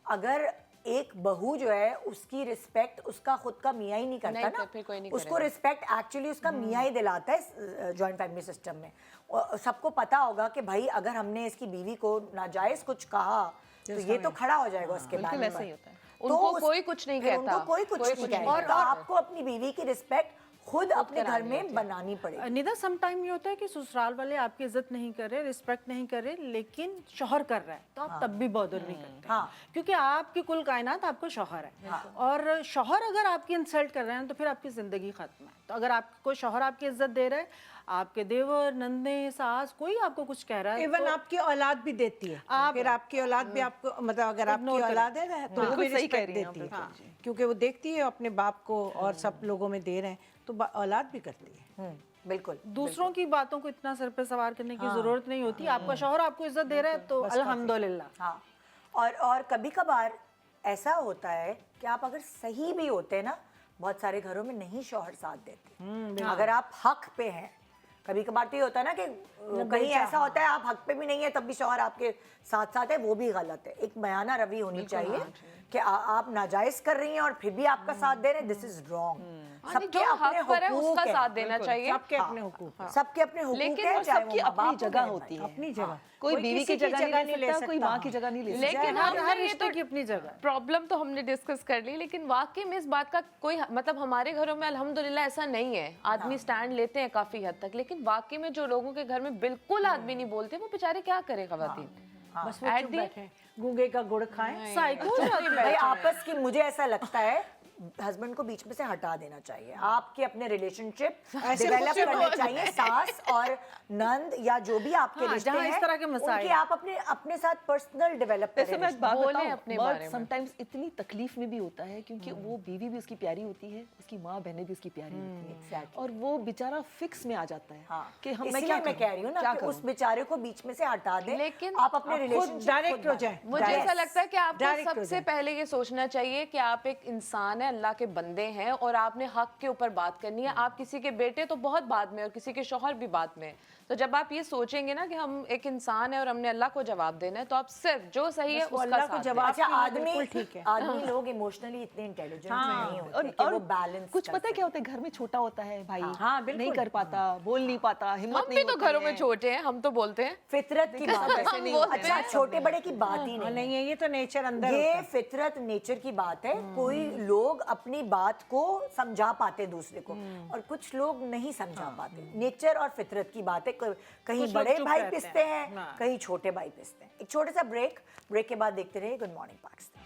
अगर एक बहू जो है उसकी रिस्पेक्ट उसका खुद का मियाँ ही नहीं करता तो फिर कोई ना, नहीं उसको रिस्पेक्ट एक्चुअली उसका मियाँ ही दिलाता है जॉइंट फैमिली सिस्टम में। और सबको पता होगा कि भाई अगर हमने इसकी बीवी को नाजायज कुछ कहा तो ये तो खड़ा हो जाएगा उसके बाद। ऐसा ही होता है। उनको कोई कुछ नहीं कहता, उनको कोई कुछ नहीं कहता। तो आपको अपनी बीवी की रिस्पेक्ट खुद अपने घर में बनानी पड़ेगी। निदा सम टाइम ये होता है कि ससुराल वाले आपकी इज्जत नहीं कर रहे, रिस्पेक्ट नहीं कर रहे, लेकिन शौहर कर रहा है, तो आप तब भी बॉदर नहीं करते, क्योंकि आपकी कुल कायनात आपका शौहर है। और शौहर अगर आपकी इंसल्ट कर रहे हैं तो फिर आपकी जिंदगी खत्म है। तो अगर आपको शौहर आपकी इज्जत दे रहा है, आपके देवर, नंदे, सास, कोई आपको कुछ कह रहा है इवन तो आपकी औलाद भी देती है, फिर आपकी औलाद भी आपको, मतलब अगर आपकी औलाद है तो वो भी सही कह रिस्पेक्ट रही हैं देती आप, है, क्योंकि वो देखती है अपने बाप को और सब लोगों में दे रहे हैं, तो औलाद भी करती है। बिल्कुल। दूसरों की बातों को इतना सर पे सवार करने की जरूरत नहीं होती। आपका शौहर आपको इज्जत दे रहा है तो अल्हम्दुलिल्लाह। हाँ, और कभी कभार ऐसा होता है कि आप अगर सही भी होते हैं ना, बहुत सारे घरों में नहीं शौहर साथ देते। अगर आप हक पे हैं, कभी कभार तो ये होता है ना कि कहीं ऐसा होता है आप हक पे भी नहीं है तब भी शौहर आपके साथ साथ है, वो भी गलत है। एक बयाना रवि होनी चाहिए कि आप नाजायज कर रही हैं और फिर भी आपका साथ दे रहे हैं, दिस इज रॉन्ग। सबके अपने हक पर है हुकूक उसका हैं। साथ देना चाहिए। सबके अपने हुकूक हैं। सबके अपने हुकूक लेकिन हैं, चाहे सबकी वो माँ अपनी बाप हो, जगह बहन होती है, अपनी जगह कोई बीवी किसी की जगह नहीं ले सकता, कोई माँ की हाँ। जगह नहीं ले सकता। लेकिन हर हमने ये रिश्ते तो की अपनी जगह है। प्रॉब्लम तो हमने डिस्कस कर ली, लेकिन वाकई में इस बात का कोई मतलब हमारे घरों में अल्हम्दुलिल्लाह ऐसा नहीं है। आदमी स्टैंड लेते हैं काफी हद तक, लेकिन वाकई में जो लोगों के घर में बिल्कुल आदमी नहीं बोलते, वो बेचारे क्या करें खवातीन। बस वो चुप बैठे, गूंगे का गुड़ खाएं, साइको भाई आपस की, मुझे ऐसा लगता है हस्बैंड को बीच में से हटा देना चाहिए। आपके अपने रिलेशनशिप डेवलप करने चाहिए, सास और नंद या जो भी आपके रिश्ते जहाँ हैं, इस तरह के मसाइल उनके आप अपने साथ पर्सनल डेवलप वैसे करें। मैं एक बात बोलें बताऊं, अपने मर्द बारे में। समटाइम्स इतनी तकलीफ में भी होता है क्योंकि वो बीवी भी उसकी प्यारी होती है, उसकी माँ बहनें भी उसकी प्यारी होती है, exactly. और वो बेचारा फिक्स में आ जाता है हाँ, कि हम मैं इसीलिए क्या मैं कह रही हूँ ना क्या कि करूं? उस बेचारे को बीच में से हटा दें। लेकिन आप अपने आप खुद रिलेशनशिप direct हो जाएं। मुझे ऐसा लगता है कि आपको Direct हो सबसे जाए। पहले ये सोचना चाहिए कि आप एक इंसान है, अल्लाह के बंदे हैं, और आपने हक के ऊपर बात करनी है। आप किसी के बेटे तो बहुत बाद में और किसी के शौहर भी बाद में। तो जब आप ये सोचेंगे ना कि हम एक इंसान है और हमने अल्लाह को जवाब देना है, तो आप सिर्फ जो सही है बस वो उसका अल्लाह को साथ दें। जवाब अच्छा, के लिए आदमी बिल्कुल ठीक है। आदमी लोग इमोशनली इतने इंटेलिजेंट नहीं होते कि वो बैलेंस कुछ पता है क्या होता है, घर में छोटा होता है भाई, हाँ, बिल्कुल। नहीं कर पाता, बोल नहीं पाता, हिम्मत हम नहीं भी तो होती घरों में है। छोटे हैं, हम तो बोलते हैं। फितरत की बात ऐसे नहीं है। होते अच्छा, छोटे बड़े की बात ही हाँ, नहीं नहीं है, ये तो नेचर अंदर ये होता है। फितरत नेचर की बात है। कोई लोग अपनी बात को समझा पाते दूसरे को और कुछ लोग नहीं समझा पाते। नेचर और फितरत की बात है। कहीं कुछ लोग बड़े चुप भाई रहते पिसते हैं। हैं, हाँ। कहीं छोटे भाई पिसते हैं। एक छोटे सा ब्रेक के बाद देखते रहिए good morning Pakistan.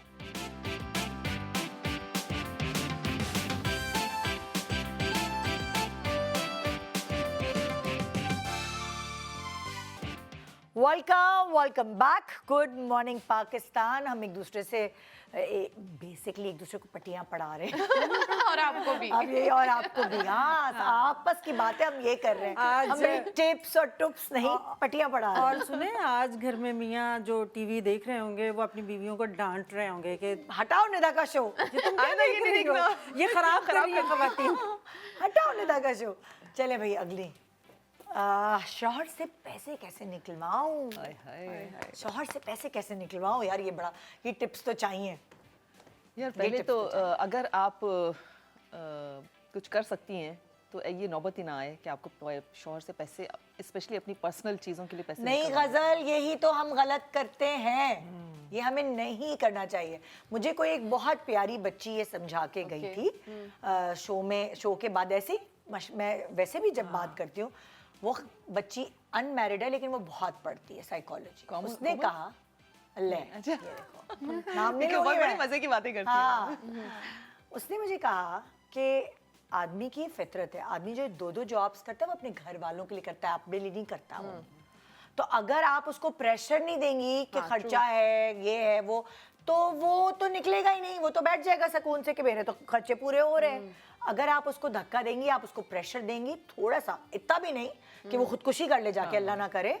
Welcome back. Good morning Pakistan. हम एक दूसरे से बेसिकली एक दूसरे को पट्टियां पढ़ा रहे हैं और आपको भी। अब ये, और आपको भी। हाँ, आपस की बातें हम ये कर रहे हैं। आज- हम टिप्स और टुप्स नहीं, पट्टियां पढ़ा रहे हैं। और सुने, आज घर में मियाँ जो टीवी देख रहे होंगे वो अपनी बीवियों को डांट रहे होंगे कि हटाओ निदा का शो, तुम क्या देख रही हो? ये खराब कर रही है खवातीन। हटाओ निदा का शो। चले भाई अगली। शौहर से पैसे कैसे निकलवाऊं? शौहर से पैसे कैसे निकलवाऊं यार, ये टिप्स तो चाहिए। यार पहले तो अगर आप कुछ कर सकती हैं तो ये नौबत ही ना आए कि आपको शौहर से पैसे, स्पेशली अपनी पर्सनल चीज़ों के लिए पैसे नहीं गजल, यही तो हम गलत करते हैं। ये हमें नहीं करना चाहिए। मुझे कोई एक बहुत प्यारी बच्ची ये समझा के गई थी शो के बाद। ऐसी मैं वैसे भी जब बात करती हूँ, वो बच्ची अनमैरिड है लेकिन वो बहुत पढ़ती है साइकोलॉजी। उसने कहा ले, ये देखो, नाम नहीं बहुत लूंगी बड़ी मैं। मजे की बातें करती हाँ, उसने मुझे कहा कि आदमी की फितरत है, आदमी जो दो जॉब्स करता है वो अपने घर वालों के लिए करता है, अपने लिए नहीं करता वो। तो अगर आप उसको प्रेशर नहीं देंगी कि खर्चा है, ये है वो तो निकलेगा ही नहीं। वो तो बैठ जाएगा सुकून से कि मेरे तो खर्चे पूरे हो रहे हैं। अगर आप उसको धक्का देंगी, आप उसको प्रेशर देंगी थोड़ा सा, इतना भी नहीं कि वो खुदकुशी कर ले जाके, अल्लाह ना करे,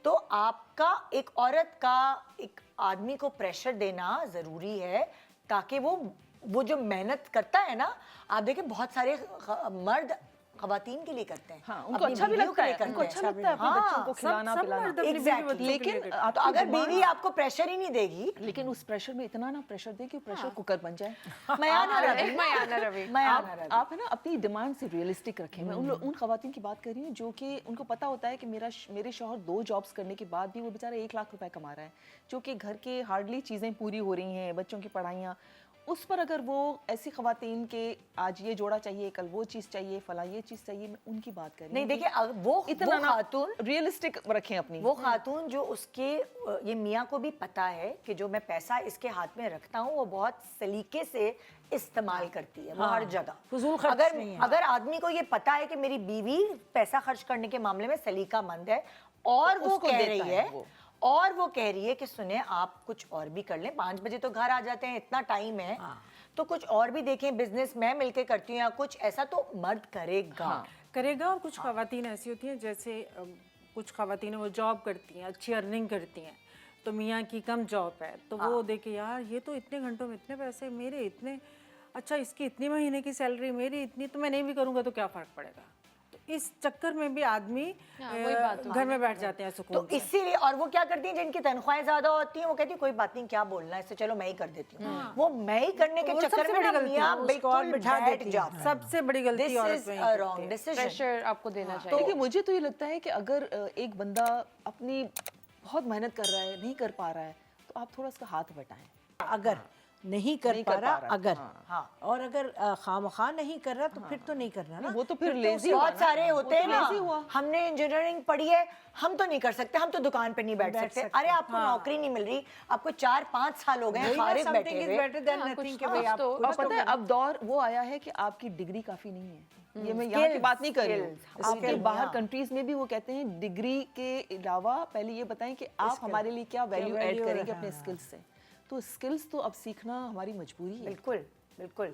तो आपका एक औरत का एक आदमी को प्रेशर देना जरूरी है ताकि वो जो मेहनत करता है ना, आप देखिए बहुत सारे मर्द खवातीन के लिए करते हैं। हाँ, उनको अपनी अच्छा भी बीवियों लगता के लिए है, करते उनको हैं। अच्छा लगता है अपने बच्चों को खिलाना पिलाना। मर्द अपनी बीवी Exactly. बच्चों के लिए लेकिन करते हैं। तो अगर बीवी आपको प्रेशर ही नहीं देगी, लेकिन उस प्रेशर में इतना ना प्रेशर दे कि प्रेशर कुकर बन जाए। मयाना रवि, एक मयाना रवि। मयाना रवि। आप है ना अपनी डिमांड से रियलिस्टिक रखें। मैं उन खवातीन की बात कर रही हूँ जो कि उनको पता होता है कि मेरे शौहर 2 जॉब्स करने के बाद भी वो बेचारा 1 लाख रुपए कमा रहा है, जो कि घर के हार्डली चीज़ें पूरी हो रही हैं, बच्चों की पढ़ाइयाँ, उस पर अगर वो ऐसी खवातीन के आज ये जोड़ा चाहिए, कल वो चीज़ चाहिए, फला ये चीज़ चाहिए, मैं उनकी बात कर रही नहीं हूँ। देखिए वो खातून रियलिस्टिक रखें अपनी। वो खातून जो उसके ये मियाँ को भी पता है कि जो मैं पैसा इसके हाथ में रखता हूँ वो बहुत सलीके से इस्तेमाल करती है, वो हर जगह फजूल खर्च अगर नहीं है। अगर आदमी को ये पता है कि मेरी बीवी पैसा खर्च करने के मामले में सलीकामंद है और तो वो उसको कह देता रही है है वो। और वो कह रही है कि सुने आप कुछ और भी कर लें, 5 बजे तो घर आ जाते हैं, इतना टाइम है तो कुछ और भी देखें, बिजनेस मैं मिलके करती हूँ या कुछ ऐसा, तो मर्द करेगा। करेगा। और कुछ खवातीन ऐसी होती हैं जैसे कुछ खवातीन वो जॉब करती हैं, अच्छी अर्निंग करती हैं, तो मियाँ की कम जॉब है तो वो देखे यार ये तो इतने घंटों में इतने पैसे, मेरे इतने, अच्छा इसकी इतनी महीने की सैलरी, मेरी इतनी, तो मैं नहीं भी करूँगा तो क्या फ़र्क पड़ेगा। तो इस चक्कर में भी आदमी घर में बैठ जाते हैं तो सुकून से। इसीलिए, और वो क्या करती हैं जिनकी तनख्वाहें ज्यादा होती हैं, वो कहती है कोई बात नहीं, क्या बोलना है इससे, चलो मैं ही कर देती हूँ। वो मैं ही करने के वो चक्कर सबसे में ना बड़ी गलती है, मियाँ उसको और बिल्कुल बिठा बैठ देती है। जाता है। सबसे बड़ी गलती This औरत is में a ही wrong करती है। decision। प्रेशर आपको देना चाहिए। देखिए मुझे तो ये लगता है कि अगर एक बंदा अपनी बहुत मेहनत कर रहा है, नहीं कर पा रहा है, तो आप थोड़ा उसका हाथ बटाएं। अगर नहीं कर पा रहा, अगर हाँ। और अगर खामखा नहीं कर रहा तो फिर तो नहीं करना ना। वो तो फिर लेजी बहुत सारे होते हैं ना, lazy हुआ। हमने इंजीनियरिंग पढ़ी है, हम तो नहीं कर सकते, हम तो दुकान पे नहीं बैठ सकते। अरे आपको नौकरी नहीं मिल रही, आपको 4-5 साल हो गए हैं फारिग बैठे समथिंग इज हुए। बेटर देन नथिंग, कि भाई आप तो और पता है अब दौर वो आया है कि आपकी डिग्री काफी नहीं है। ये मैं यहाँ की बात नहीं कर रही हूँ, आपके बाहर कंट्रीज में भी वो कहते हैं डिग्री के अलावा पहले ये बताएं कि आप हमारे लिए क्या वैल्यू ऐड करेंगे अपने स्किल्स से। तो स्किल्स तो अब सीखना हमारी मजबूरी है। बिल्कुल बिल्कुल।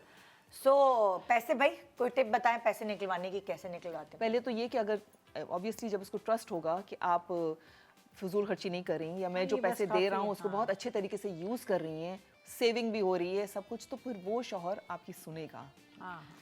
सो पैसे, भाई कोई टिप बताएं पैसे निकलवाने की, कैसे निकलवाते हैं? पहले तो ये कि अगर ऑब्वियसली जब उसको ट्रस्ट होगा कि आप फिजूल खर्ची नहीं कर रही या मैं जो पैसे दे रहा हूँ उसको बहुत अच्छे तरीके से यूज़ कर रही हैं, सेविंग भी हो रही है सब कुछ, तो फिर वो शौहर आपकी सुनेगा।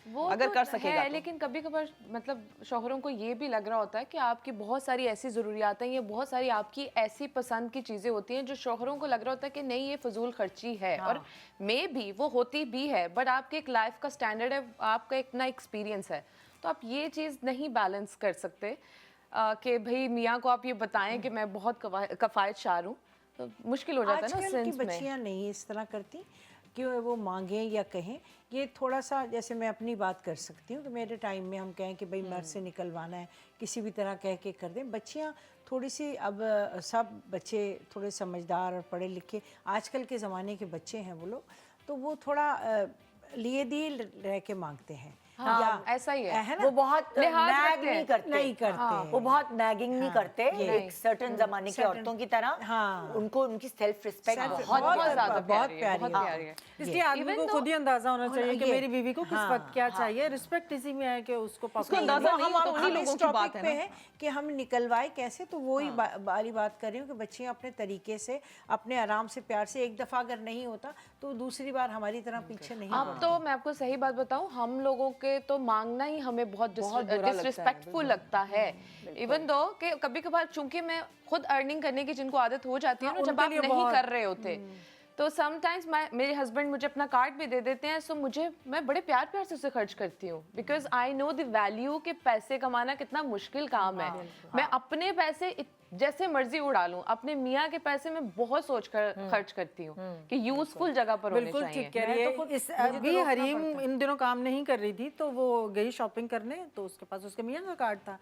वो अगर तो कर सकेगा है, तो। लेकिन कभी कभार मतलब शौहरों को ये भी लग रहा होता है कि आपकी बहुत सारी ऐसी ज़रूरियात हैं, ये बहुत सारी आपकी ऐसी पसंद की चीज़ें होती हैं जो शौहरों को लग रहा होता है कि नहीं ये फजूल खर्ची है। और मे भी वो होती भी है, बट आपके एक लाइफ का स्टैंडर्ड है, आपका एक ना एक्सपीरियंस है, तो आप ये चीज़ नहीं बैलेंस कर सकते कि भाई मियाँ को आप ये बताएं कि मैं बहुत कफ़ायतशार हूँ, तो मुश्किल हो जाता है ना आजकल की सेंस में। बच्चियां नहीं इस तरह करती कि वो मांगें या कहें। ये थोड़ा सा, जैसे मैं अपनी बात कर सकती हूँ कि मेरे टाइम में हम कहें कि भाई मर्द से निकलवाना है, किसी भी तरह कह के कर दें। बच्चियाँ थोड़ी सी, अब सब बच्चे थोड़े समझदार और पढ़े लिखे आजकल के ज़माने के बच्चे हैं वो लोग, तो वो थोड़ा लिए दिए रह के मांगते हैं। हाँ, ऐसा ही है वो बहुत लिहाज नैग रखते हैं। नहीं करते, नहीं करते। वो बहुत नैगिंग नहीं करते, एक सर्टेन जमाने की औरतों की तरह। हाँ। उनको उनकी सेल्फ रिस्पेक्ट बहुत बहुत ज़्यादा बहुत प्यारी है, प्यारी बहुत है। प्यारी है। इसलिए आदमी को खुद ही अंदाजा होना चाहिए कि ये- मेरी बीवी को किस वक्त क्या चाहिए। रिस्पेक्ट इसी में है कि उसको उसको पकड़ अंदाजा नहीं हम तो उन्हीं इस लोगों की टॉपिक बात है पे ना। हैं कि हम निकलवाए कैसे, तो वही वाली बात कर रही हूँ कि बच्चियाँ अपने तरीके से, अपने आराम से, प्यार से, एक दफ़ा अगर नहीं होता तो दूसरी बार हमारी तरह पीछे नहीं अब तो मैं आपको सही बात बताऊं, हम लोगों के तो मांगना ही हमें बहुत डिसरिस्पेक्टफुल लगता है। इवन दो कि कभी कभार चूंकि मैं खुद अर्निंग करने की जिनको आदत हो जाती है ना, जब आप नहीं कर रहे होते तो समटाइम्स मेरे हस्बैंड मुझे अपना कार्ड भी दे देते हैं, सो मैं बड़े प्यार प्यार से उसे खर्च करती हूँ, because I know the value कि पैसे कमाना कितना मुश्किल काम है। मैं अपने पैसे जैसे मर्जी उड़ा लूं, अपने मियाँ के पैसे मैं बहुत सोच कर खर्च करती हूँ कि यूजफुल जगह पर होने बिल्कुल चाहिए। ठीक कह रही है। इस अभी हरीम इन दिनों काम नहीं कर रही थी तो वो गई शॉपिंग करने, तो उसके पास उसके मियाँ का कार्ड था,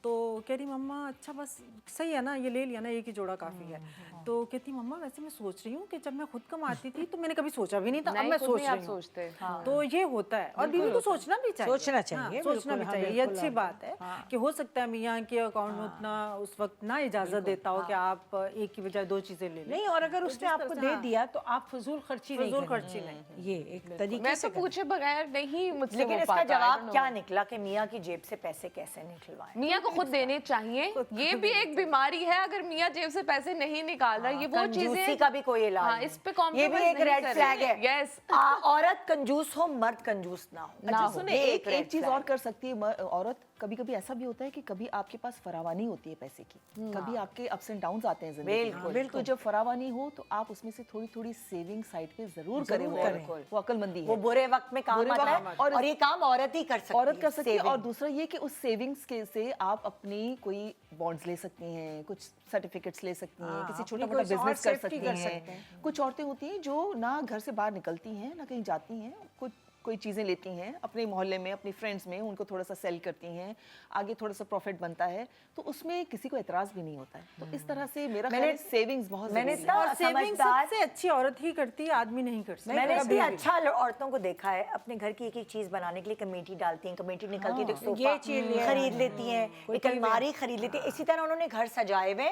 तो कह रही मम्मा अच्छा बस सही है ना, ये ले लिया ना, एक ही जोड़ा काफ़ी है। तो कहती मम्मा वैसे मैं सोच रही हूँ कि जब मैं खुद कमाती थी तो मैंने कभी सोचा भी नहीं था, अब मैं सोच रही हूँ। सोचते तो ये होता है, और बीवी को सोचना भी चाहिए, सोचना चाहिए, सोचना भी बिल्कुल, चाहिए। हाँ, ये बिल्कुल, अच्छी बात है कि हो सकता है मियाँ के अकाउंट में उतना उस वक्त ना इजाज़त देता हो कि आप एक की बजाय 2 चीज़ें ले लें। नहीं, और अगर उसने आपको दे दिया तो आप फजूल खर्ची नहीं फजूल करनी। खर्ची नहीं। ये एक तरीके मैं से तो पूछे बगैर नहीं मुझसे लेकिन हो इसका पाता, I जवाब don't know। क्या निकला कि मियाँ की जेब से पैसे कैसे निकलवाएं? मियाँ को खुद देने चाहिए, ये भी एक बीमारी है। अगर मियाँ जेब से पैसे नहीं निकाल रहा, ये वो कंजूसी चीजें का भी कोई इलाज हाँ, नहीं। इस पे ये भी compromise एक नहीं रेड कर फ्लैग रहे। है। Yes। औरत कंजूस हो, मर्द कंजूस ना हो। अच्छा सुने, ये एक red चीज flag और कर सकती है औरत, कभी कभी ऐसा भी होता है कि कभी आपके पास फरावानी होती है पैसे की, कभी आपके अप्स एंड डाउन्स आते हैं जिंदगी में। तो जब फरावानी हो तो आप उसमें से थोड़ी थोड़ी सेविंग साइड पे जरूर करें, वो अक्लमंदी है। वो बुरे वक्त में काम बुरे आता वक्त है में। और ये काम औरत ही कर सकती है। औरत कर सकती है। और saving। दूसरा ये कि उस सेविंग्स के से आप अपनी कोई बॉन्ड्स ले सकती हैं, कुछ सर्टिफिकेट्स ले सकती हैं, किसी छोटा मोटा कोई और बिजनेस कर safety सकती कर हैं। सकते हैं। कुछ औरतें होती हैं जो ना घर से बाहर निकलती हैं ना कहीं जाती हैं, कुछ कोई चीज़ें लेती हैं अपने मोहल्ले में, अपनी फ्रेंड्स में, उनको थोड़ा सा सेल करती हैं, आगे थोड़ा सा प्रॉफिट बनता है, तो उसमें किसी को एतराज़ भी नहीं होता है। तो इस तरह से मेरा ख्याल है सेविंग्स बहुत मैंने ज़रूरी है। और सेविंग समझदार सबसे अच्छी औरत ही करती है, आदमी नहीं कर सकता। मैंने इतनी अच्छा औरतों को देखा है अपने घर की एक एक चीज बनाने के लिए कमेटी डालती हैं, कमेटी निकलती है तो एक सोफा खरीद लेती हैं, एक अलमारी खरीद लेती है। इसी तरह उन्होंने घर सजाए हुए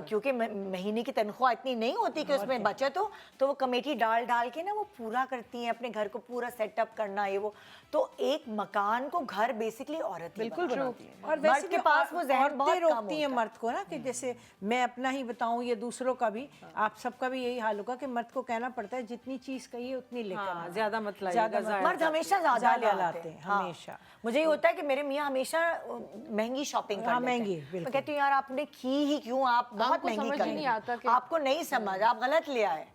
क्योंकि महीने की तनख्वाह इतनी नहीं होती कि उसमें बचत हो, तो वो कमेटी डाल डाल के ना वो पूरा करती हैं, अपने घर को पूरा सेटअप करना ये वो। तो एक मकान को घर बेसिकली औरत ही बिल्कुल बनाती है। और मर्द वैसे के भी पास वो जहन औरतें बहुत कम रोकती हैं होता है। मर्द को ना कि जैसे मैं अपना ही बताऊं या दूसरों का भी, आप सबका भी यही हाल होगा कि मर्द को कहना पड़ता है जितनी चीज कही है उतनी लेकर हाँ, आना। ज्यादा मत लाइएगा, ज्यादा मत- ज़ाहिर मर्द हमेशा ज्यादा लाते हैं, हाँ। हमेशा। मुझे ये होता है कि मेरे मियाँ हमेशा महंगी शॉपिंग कर हाँ, लेते हैं। महंगी, मैं बिल्कुल। कहती हूँ यार आपने की ही क्यों, आप बहुत आपको महंगी समझ कर ही नहीं ली। आता कि- आपको नहीं समझ, आप गलत ले आए।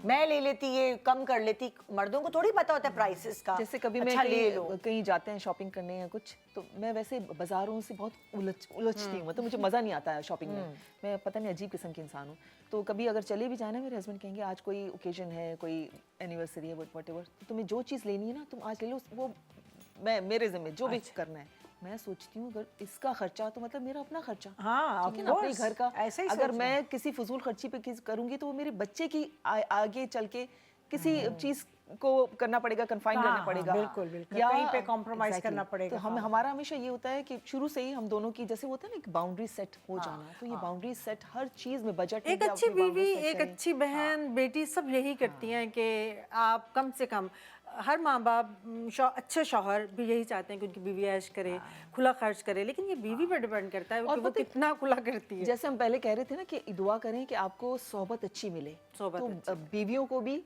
मैं ले लेती, ये कम कर लेती। मर्दों को थोड़ी पता होता है प्राइसेस का। जैसे कभी अच्छा मैं ले लो। कहीं जाते हैं शॉपिंग करने या कुछ, तो मैं वैसे बाजारों से बहुत उलझती हूँ, मतलब मुझे मज़ा नहीं आता है शॉपिंग में। मैं पता नहीं अजीब किस्म की इंसान हूँ। तो कभी अगर चले भी जाए ना, मेरे हस्बैंड कहेंगे आज कोई ओकेजन है, कोई एनिवर्सरी है, वट एवर, तो तुम्हें जो चीज़ लेनी है ना तुम आज ले लो, वो मैं मेरे ज़िम्मे जो भी करना है। मैं सोचती हूँ अगर इसका खर्चा तो मतलब मेरा अपना खर्चा, हाँ, ठीक है ना, of अपने course, घर का। ऐसे ही अगर सोचना मैं किसी फजूल खर्ची पे करूंगी तो वो मेरे बच्चे की आगे चल के किसी चीज को करना पड़ेगा, कन्फाइन हाँ, करना हाँ, पड़ेगा, बिल्कुल, बिल्कुल। कहीं पे compromise Exactly। करना पड़ेगा, तो हम हाँ। हमारा हमेशा ये होता है कि शुरू से ही हम दोनों की जैसे होता है ना, एक बाउंड्री सेट हो जाना। तो ये बाउंड्री सेट हर चीज में, बजट एक अच्छी बीवी, एक अच्छी बहन, बेटी सब यही करती हैं कि आप कम से कम, हर माँ बाप अच्छे शौहर भी यही चाहते हैं कि उनकी बीवी ऐश करे, खुला खर्च करे, लेकिन ये बीवी पर डिपेंड करता है कि वो कितना खुला करती है। जैसे हम पहले कह रहे थे ना कि दुआ करें कि आपको सोहबत अच्छी मिले। सोहबत तो बीवियों को भी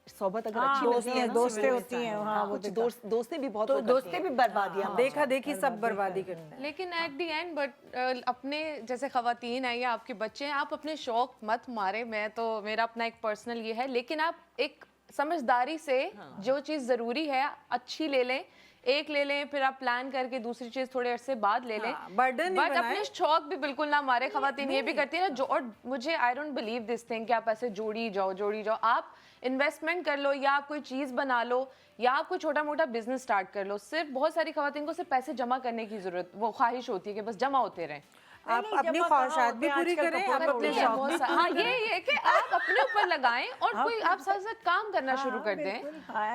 सोहबत अगर हाँ, अच्छी मिलती है ना, दोस्तें होती हैं, हाँ, वो कुछ दोस्तें भी बहुत तो वो करती दोस्तें हैं। भी बर्बादियाँ देखा देखी सब बर्बादी करते हैं। लेकिन एट दी एंड बट अपने जैसे खवातीन हैं या आपके बच्चे हैं, आप अपने शौक मत मारे। मैं तो, मेरा अपना एक पर्सनल ये है, लेकिन आप एक समझदारी से जो चीज़ ज़रूरी है अच्छी ले लें, एक ले लें, फिर आप प्लान करके दूसरी चीज़ थोड़े अरसे बाद ले लें। burden नहीं बट बनाएं। अपने शौक भी बिल्कुल ना मारे। खवातीन ये भी करती है ना, जो, और मुझे I don't believe this thing कि आप ऐसे जोड़ी जाओ। आप इन्वेस्टमेंट कर लो, या आप कोई चीज़ बना लो, या आप कोई छोटा मोटा बिजनेस स्टार्ट कर लो। सिर्फ बहुत सारी खवातीन को सिर्फ पैसे जमा करने की जरूरत, वो ख्वाहिश होती है कि बस जमा होते रहें। आप अपनी ख्वाहिशात भी पूरी करें, आप अपने करती है शौक बहुत भी। हाँ, ये कि आप अपने ऊपर लगाएं और कोई आप साथ साथ काम करना शुरू कर दें,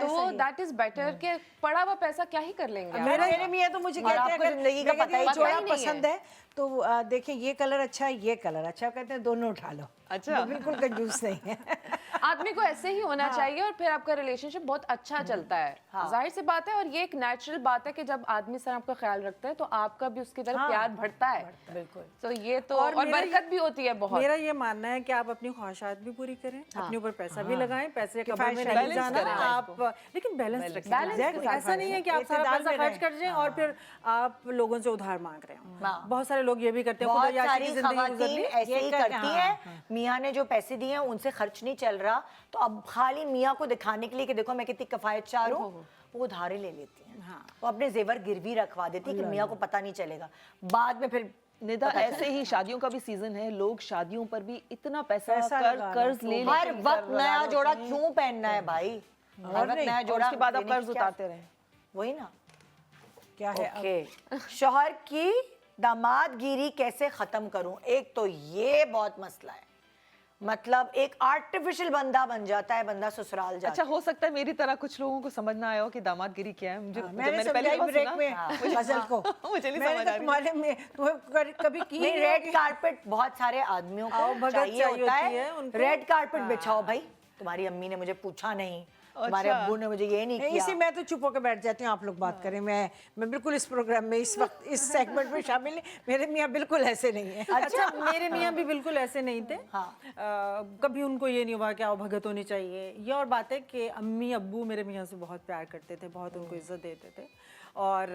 तो दैट इज बेटर कि पड़ा हुआ पैसा क्या ही कर लेंगे आप। मेरे मियाँ तो मुझे कहते हैं आपको अगर जिंदगी का मैं पता ही कहती हूँ, जोड़ा नहीं है। पसंद है तो देखें ये कलर अच्छा है, ये कलर अच्छा है, कहते हैं दोनों उठा लो। अच्छा। वो बिल्कुल कंजूस नहीं है। आदमी को ऐसे ही होना चाहिए और फिर आपका रिलेशनशिप बहुत अच्छा चलता है। जाहिर सी बात है, और ये एक नेचुरल बात है कि जब आदमी सर आपका ख्याल रखता है तो आपका भी उसकी तरफ प्यार बढ़ता है। बिल्कुल। तो ये तो, और मेरा बरकत भी होती है बहुत। मेरा ये मानना है कि आप अपनी ख्वाहिशात भी पूरी करें, अपने ऊपर पैसा भी लगाएं, पैसे कब्र में ख्वाहिशात नहीं balance जाना करें आप, लेकिन बैलेंस रखें। Balance के Exactly। साथ ऐसा नहीं है कि आप सारा इत्तेदाल पैसा में खर्च रहें। कर जाएं और फिर आप लोगों से उधार मांग रहे हो। बहुत सारे लोग ये भी करते हैं, बहुत खुदायाशी सारी की जिंदगी गुजर खवातीन ली। ऐसे ही करती हैं। मियाँ ने जो पैसे दिए हैं उनसे खर्च नहीं चल रहा, तो अब खाली मियाँ को दिखाने के लिए कि देखो मैं कितनी किफायतशार हूँ, वो उधारे ले लेती हैं। वो अपने जेवर गिरवी रखवा देती है कि मियाँ को पता नहीं चलेगा। बाद में फिर निदा ऐसे ही शादियों का भी सीजन है, लोग शादियों पर भी इतना पैसा लगाना, कर्ज ले हर वक्त नया जोड़ा क्यों पहनना है भाई? हर वक्त नया जोड़ा, उसके बाद आप लेने की कर्ज क्या- उतारते रहे। वही ना। क्या है ओके, शौहर की दामादगिरी कैसे खत्म करूं? एक तो ये बहुत मसला है, मतलब एक आर्टिफिशियल बंदा बन जाता है बंदा ससुराल जाता अच्छा, हो सकता है मेरी तरह कुछ लोगों को समझ ना आया हो कि दामादगिरी क्या है। मुझे जब मैंने पहली समझाई बार ब्रेक सुना, में गजल को। मुझे नहीं मैंने समझ कहा आ रही। तुम्हारे में तुम्हें कभी की नहीं, नहीं रेड होगी। कारपेट बहुत सारे आदमियों आओ को भगत चाहिए चाहिए होता होती है। है उनको। रेड कारपेट बिछाओ भाई, तुम्हारी अम्मी ने मुझे पूछा नहीं, तुम्हारे अच्छा। अब्बू ने मुझे ये नहीं नहीं, किया। इसी मैं तो चुप होकर बैठ जाती हूँ, आप लोग बात करें। मैं बिल्कुल इस प्रोग्राम में इस वक्त इस सेगमेंट में शामिल नहीं। मेरे मियाँ बिल्कुल ऐसे नहीं है। अच्छा, मेरे मियाँ भी बिल्कुल ऐसे नहीं थे। कभी उनको ये नहीं हुआ कि आओ भगत होनी चाहिए। ये और बात है कि अम्मी अब्बू मेरे मियाँ से बहुत प्यार करते थे, बहुत उनको इज्जत देते थे, और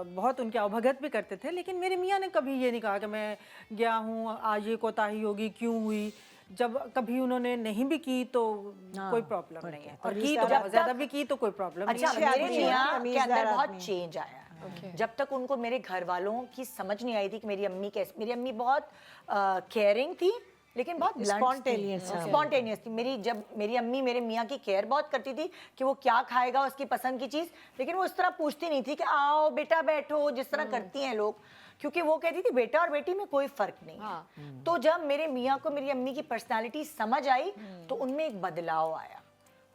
बहुत उनके अवभगत भी करते थे, लेकिन मेरे मियाँ ने कभी ये नहीं कहा कि मैं गया हूँ आज ये कोताही होगी क्यों हुई। जब कभी उन्होंने नहीं भी की तो कोई प्रॉब्लम नहीं है, और की तो बहुत ज़्यादा भी की तो कोई प्रॉब्लम नहीं अच्छा, है। मेरे मियाँ के अंदर बहुत चेंज आया। जब तक उनको मेरे घर वालों की समझ नहीं आई थी कि मेरी अम्मी कैसे, मेरी अम्मी बहुत केयरिंग थी लेकिन बहुत स्पॉन्टेनियस थी। मेरी अम्मी मेरे मियाँ की केयर बहुत करती थी कि वो क्या खाएगा, उसकी पसंद की चीज़, लेकिन वो उस तरह पूछती नहीं थी कि आओ बेटा बैठो, जिस तरह करती हैं लोग, क्योंकि वो कहती थी बेटा और बेटी में कोई फर्क नहीं है। तो जब मेरे मियाँ को मेरी अम्मी की पर्सनालिटी समझ आई तो उनमें एक बदलाव आया।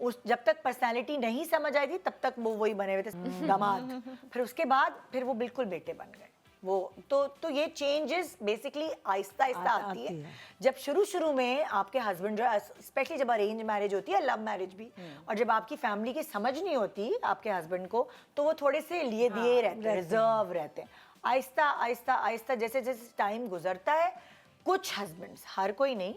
उस जब तक पर्सनालिटी नहीं समझ आई थी तब तक वो वही बने हुए थे दामाद, फिर उसके बाद फिर वो बिल्कुल बेटे बन गए। वो तो ये चेंजेस बेसिकली आहिस्ता आहिस्ता आती है। जब शुरू में आपके हस्बैंड जो, स्पेशली जब अरेंज मैरिज होती है, लव मैरिज भी, और जब आपकी फैमिली की समझ नहीं होती आपके हस्बैंड को, तो वो थोड़े से लिए दिए रहते हैं, रिजर्व रहते हैं। आहिस्ता आहिस्ता आहिस्ता जैसे जैसे टाइम गुजरता है, कुछ हस्बैंड्स, हर कोई नहीं,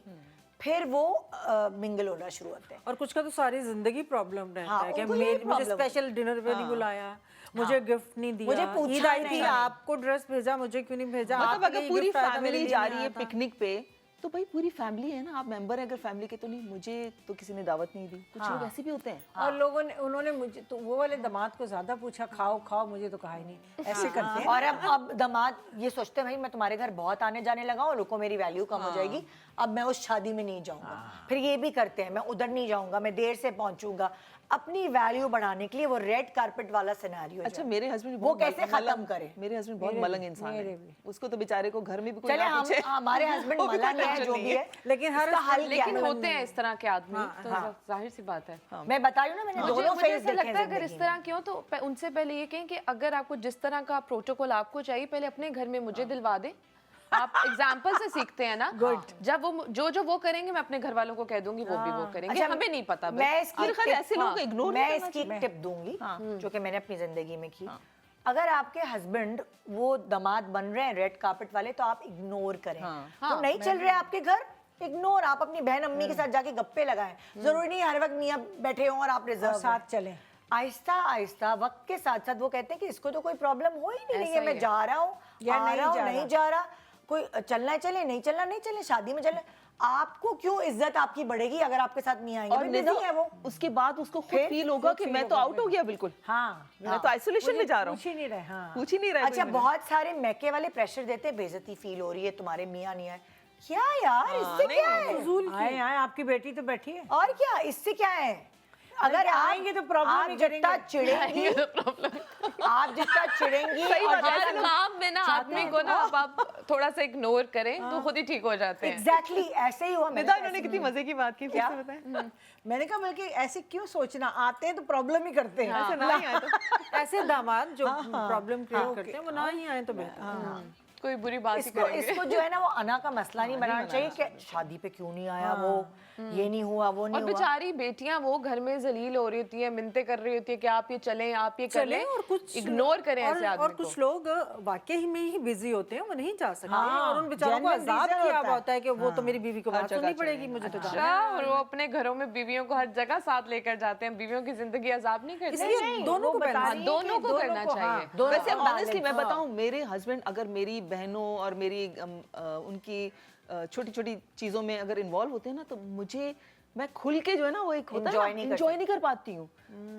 फिर वो मिंगल होना शुरू होते हैं। और कुछ का तो सारी जिंदगी प्रॉब्लम रहता है कि उनको यही मुझे problem स्पेशल डिनर पे नहीं बुलाया, मुझे गिफ्ट नहीं दिया, मुझे पूछा ईद आई थी नहीं। आपको ड्रेस भेजा, मुझे क्यों नहीं भेजा। मतलब आपके अगर लिए पूरी gift आया था, मेरे फैमिली लिए जा नहीं रही है आया था। पिकनिक पे, तो भाई पूरी फैमिली है ना, आप मेंबर है अगर फैमिली के, तो नहीं मुझे तो किसी ने दावत नहीं दी। कुछ लोग ऐसे भी होते हैं। और लोगों ने, उन्होंने मुझे तो वो वाले दामाद को ज्यादा पूछा, खाओ खाओ, मुझे तो कहा ही नहीं, ऐसे करते हैं। और अब दामाद ये सोचते हैं भाई मैं तुम्हारे घर बहुत आने जाने लगा हूँ, लोगों को मेरी वैल्यू कम हो जाएगी, अब मैं उस शादी में नहीं जाऊंगा। फिर ये भी करते हैं, मैं उधर नहीं जाऊंगा, मैं देर से पहुंचूंगा। अपनी वैल्यू बढ़ाने के लिए वो रेड कारपेट वाला सिनेरियो। अच्छा, मेरे हस्बैंड वो कैसे खत्म करे? मेरे हस्बैंड बहुत मलंग इंसान है, उसको तो बेचारे को घर में भी कोई चले ना हम पूछे। हमारे हस्बैंड वो भी मलंग कोई है टेंशन जो नहीं भी है। है, लेकिन हर इसका हल क्या लेकिन है? होते हैं इस तरह के आदमी, तो जाहिर सी बात है। मैं बता रही हूँ ना, मैंने मुझे दोनों मुझे फेस ऐसा देखे लगता है हैं अगर इस जिंदगी में। तरह क्यों, तो उनसे पहले ये कहें कि अगर आपको जिस तरह का प्रोटोकॉल आपको चाहिए, पहले अपने घर में मुझे दिलवा दें। आप एग्जाम्पल से सीखते हैं ना। जब वो जो वो करेंगे मैं अपने घर वालों को कह दूंगी, वो भी वो करेंगे। हमें नहीं पता। मैं इसकी मेरे ख्याल ऐसे लोगों को इग्नोर मैं इसकी टिप दूंगी जो कि मैंने अपनी जिंदगी में की। अगर आपके हस्बैंड वो दामाद बन रहे हैं रेड कार्पेट वाले, तो आप इग्नोर करें। तो नहीं चल रहे आपके घर, इग्नोर। आप अपनी बहन अम्मी के साथ जाके गप्पे लगाएं। जरूरी नहीं हर वक्त मियाँ बैठे हों और आप रिजर्व साथ चलें। आहिस्ता आहिस्ता वक्त के साथ साथ वो कहते हैं कि इसको तो कोई प्रॉब्लम हो ही नहीं है, मैं जा रहा हूँ या आ नहीं रहा हूँ, जा नहीं जा रहा, कोई चलना है चले, नहीं चलना नहीं चले, शादी में चले। आपको क्यों इज्जत आपकी बढ़ेगी अगर आपके साथ नहीं आएंगे? और भाई निदा, busy है वो। उसके बाद उसको खुद फील होगा कि मैं तो आउट हो गया बिल्कुल, हाँ, मैं तो आइसोलेशन में जा रहा पूछ ही नहीं रहे। हाँ, पूछ ही नहीं रहा। अच्छा, बहुत सारे मैके वाले प्रेशर देते हैं, बेइज्जती फील हो रही है, तुम्हारे मियाँ नहीं आए। क्या यार, इससे क्या है? आए आए, आपकी बेटी तो बैठी है। और क्या, इससे क्या है? अगर आएंगे तो problem आप नहीं जितना करेंगे। चिढ़ेंगी, आप जितना चिढ़ेंगी, और हर काम में ना आदमी को ना आप थोड़ा सा इग्नोर करें तो खुद ही ठीक हो जाते हैं। एग्जैक्टली ऐसे ही हुआ। निदा, इन्होंने कितनी मजे की बात की, फिर से बताएं। मैंने कहा बल्कि ऐसे क्यों सोचना, आते हैं तो प्रॉब्लम ही करते हैं। ऐसे ना ही आए तो ऐसे दामाद जो प्रॉब्लम क्रिएट करते हैं वो ना ही आए तो बेहतर। कोई बुरी बात ही इसको करेंगे। इसको जो है ना वो अना का मसला नहीं बनाना चाहिए कि शादी पे क्यों नहीं आया वो, ये नहीं हुआ, वो और नहीं हुआ। बेचारी बेटियां वो घर में जलील हो रही होती है, मिन्नतें कर रही होती है कि आप ये चलें, आप ये कर लें, और कुछ इग्नोर करें ऐसे आदमी और को। कुछ लोग वाकई में ही बिजी होते हैं, वो नहीं जा सकते हाँ, और उन बेचारों को genuine अजाब reason किया होता है। होता है कि वो तो मेरी बीवी को बात सुननी पड़ेगी, मुझे तो जाना अच्छा, और वो अपने घरों में बीवियों को हर जगह साथ लेकर जाते हैं। बीवियों की जिंदगी अजाब नहीं करती। इसलिए दोनों को बता बैलेंस रही है दोनों कि को करना को, चाहिए। दोनों वैसे को ऑनेस्टली मैं balance, बताऊं, मेरे हस्बैंड अगर मेरी बहनों और मेरी उनकी छोटी छोटी चीजों में अगर इन्वॉल्व होते हैं ना, तो मुझे मैं खुल के जो है ना वो एक होता है एंजॉय नहीं कर पाती हूँ।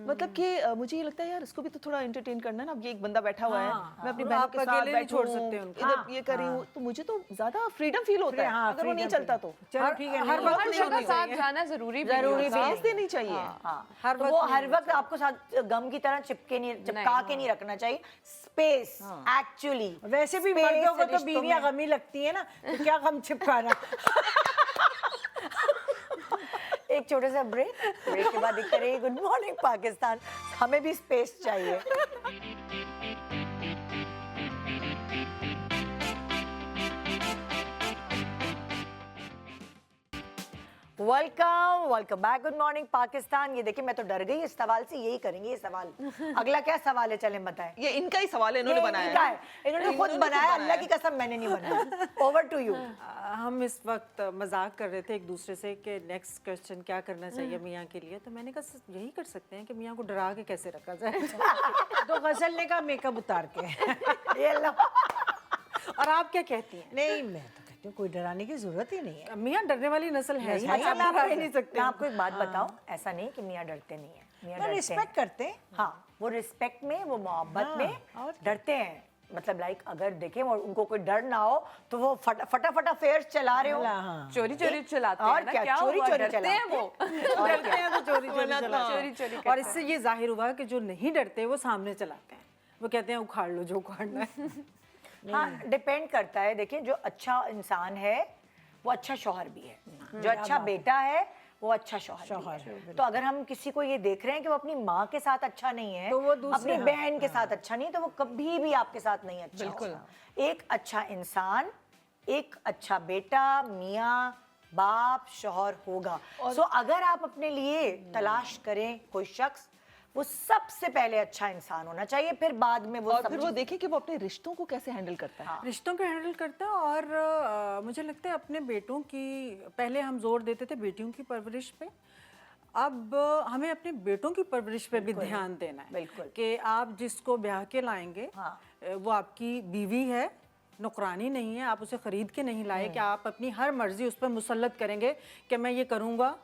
मतलब कि मुझे ये लगता है यार इसको भी तो थोड़ा एंटरटेन करना है ना। अब ये एक बंदा बैठा हुआ है, मैं अपनी बहनों आप के साथ अकेले नहीं बैठूं, छोड़ सकते उनको। इधर ये कर रही हूँ, तो मुझे तो ज्यादा फ्रीडम फील होता है अगर वो नहीं चलता तो। चलो ठीक है, हर वक्त हर जगह साथ जाना जरूरी भी जरूरी नहीं होता। भी भेज देनी चाहिए। तो वो हर वक्त आपको साथ गम की तरह चिपका के नहीं रखना चाहिए। स्पेस एक्चुअली, वैसे भी मर्दों को तो बीवियां गमी लगती है ना, तो क्या गम छिपकाना। एक छोटे सा ब्रेक के बाद दिखते रहिए गुड मॉर्निंग पाकिस्तान। हमें भी स्पेस चाहिए। Welcome back. Good morning Pakistan. ये देखिए मैं तो डर गई इस सवाल से, यही करेंगे ये सवाल। अगला क्या सवाल है, चलें बताएं। ये इनका ही सवाल है, इन्होंने बनाया इनका है। है, इन्होंने खुद बनाया, अल्लाह की कसम मैंने नहीं बनाया। Over to you. हम इस वक्त मजाक कर रहे थे एक दूसरे से कि नेक्स्ट क्वेश्चन क्या करना चाहिए मियाँ के लिए, तो मैंने कहा यही कर सकते हैं कि मियाँ को डरा के कैसे रखा जाए। तो गजल ने कहा मेकअप उतार के। ये लो। और आप क्या कहती हैं? नहीं, मैं तो कहती हूँ कोई डराने की जरूरत ही नहीं है। मियाँ डरने वाली नस्ल है ही नहीं, अच्छा, आप डरा ही नहीं सकते। मैं आपको एक बात बताऊं, ऐसा नहीं कि मियाँ डरते नहीं है, मियाँ पर डरते रिस्पेक्ट हैं। करते हैं। हाँ, वो रिस्पेक्ट में, वो मोहब्बत हाँ, में और डरते हैं। मतलब लाइक अगर देखें और उनको कोई डर ना हो तो वो फटाफट अफेयर्स चला रहे हो। हाँ। चोरी चोरी चलाते हैं और ना, क्या, हुआ? चोरी डरते चलाते हैं वो। डरते हैं तो चोरी चोरी चलाते चोरी हैं। चोरी और इससे ये जाहिर हुआ कि जो नहीं डरते वो सामने चलाते हैं, वो कहते हैं उखाड़ लो जो उखाड़ना है। हाँ, डिपेंड करता है। देखिए जो अच्छा इंसान है वो अच्छा शौहर भी है, जो अच्छा बेटा है वो अच्छा शौहर भी है। तो अगर हम किसी को ये देख रहे हैं कि वो अपनी माँ के साथ अच्छा नहीं है, तो वो दूसरे, अपनी बहन के साथ अच्छा नहीं है, तो वो कभी भी आपके साथ नहीं अच्छा होगा। एक अच्छा इंसान, एक अच्छा बेटा, मियाँ बाप, शौहर होगा। सो अगर आप अपने लिए तलाश करें कोई शख्स, वो सबसे पहले अच्छा इंसान होना चाहिए, फिर बाद में वो और सब फिर वो देखे कि वो अपने रिश्तों को कैसे हैंडल करता है। रिश्तों को हैंडल करता है। और मुझे लगता है अपने बेटों की, पहले हम जोर देते थे बेटियों की परवरिश पे, अब हमें अपने बेटों की परवरिश पे भी ध्यान देना है। बिल्कुल। कि आप जिसको ब्याह के लाएंगे वो आपकी बीवी है, नौकरानी नहीं है। आप उसे खरीद के नहीं लाए कि आप अपनी हर मर्जी उस पर मुसल्लत करेंगे कि मैं ये करूँगा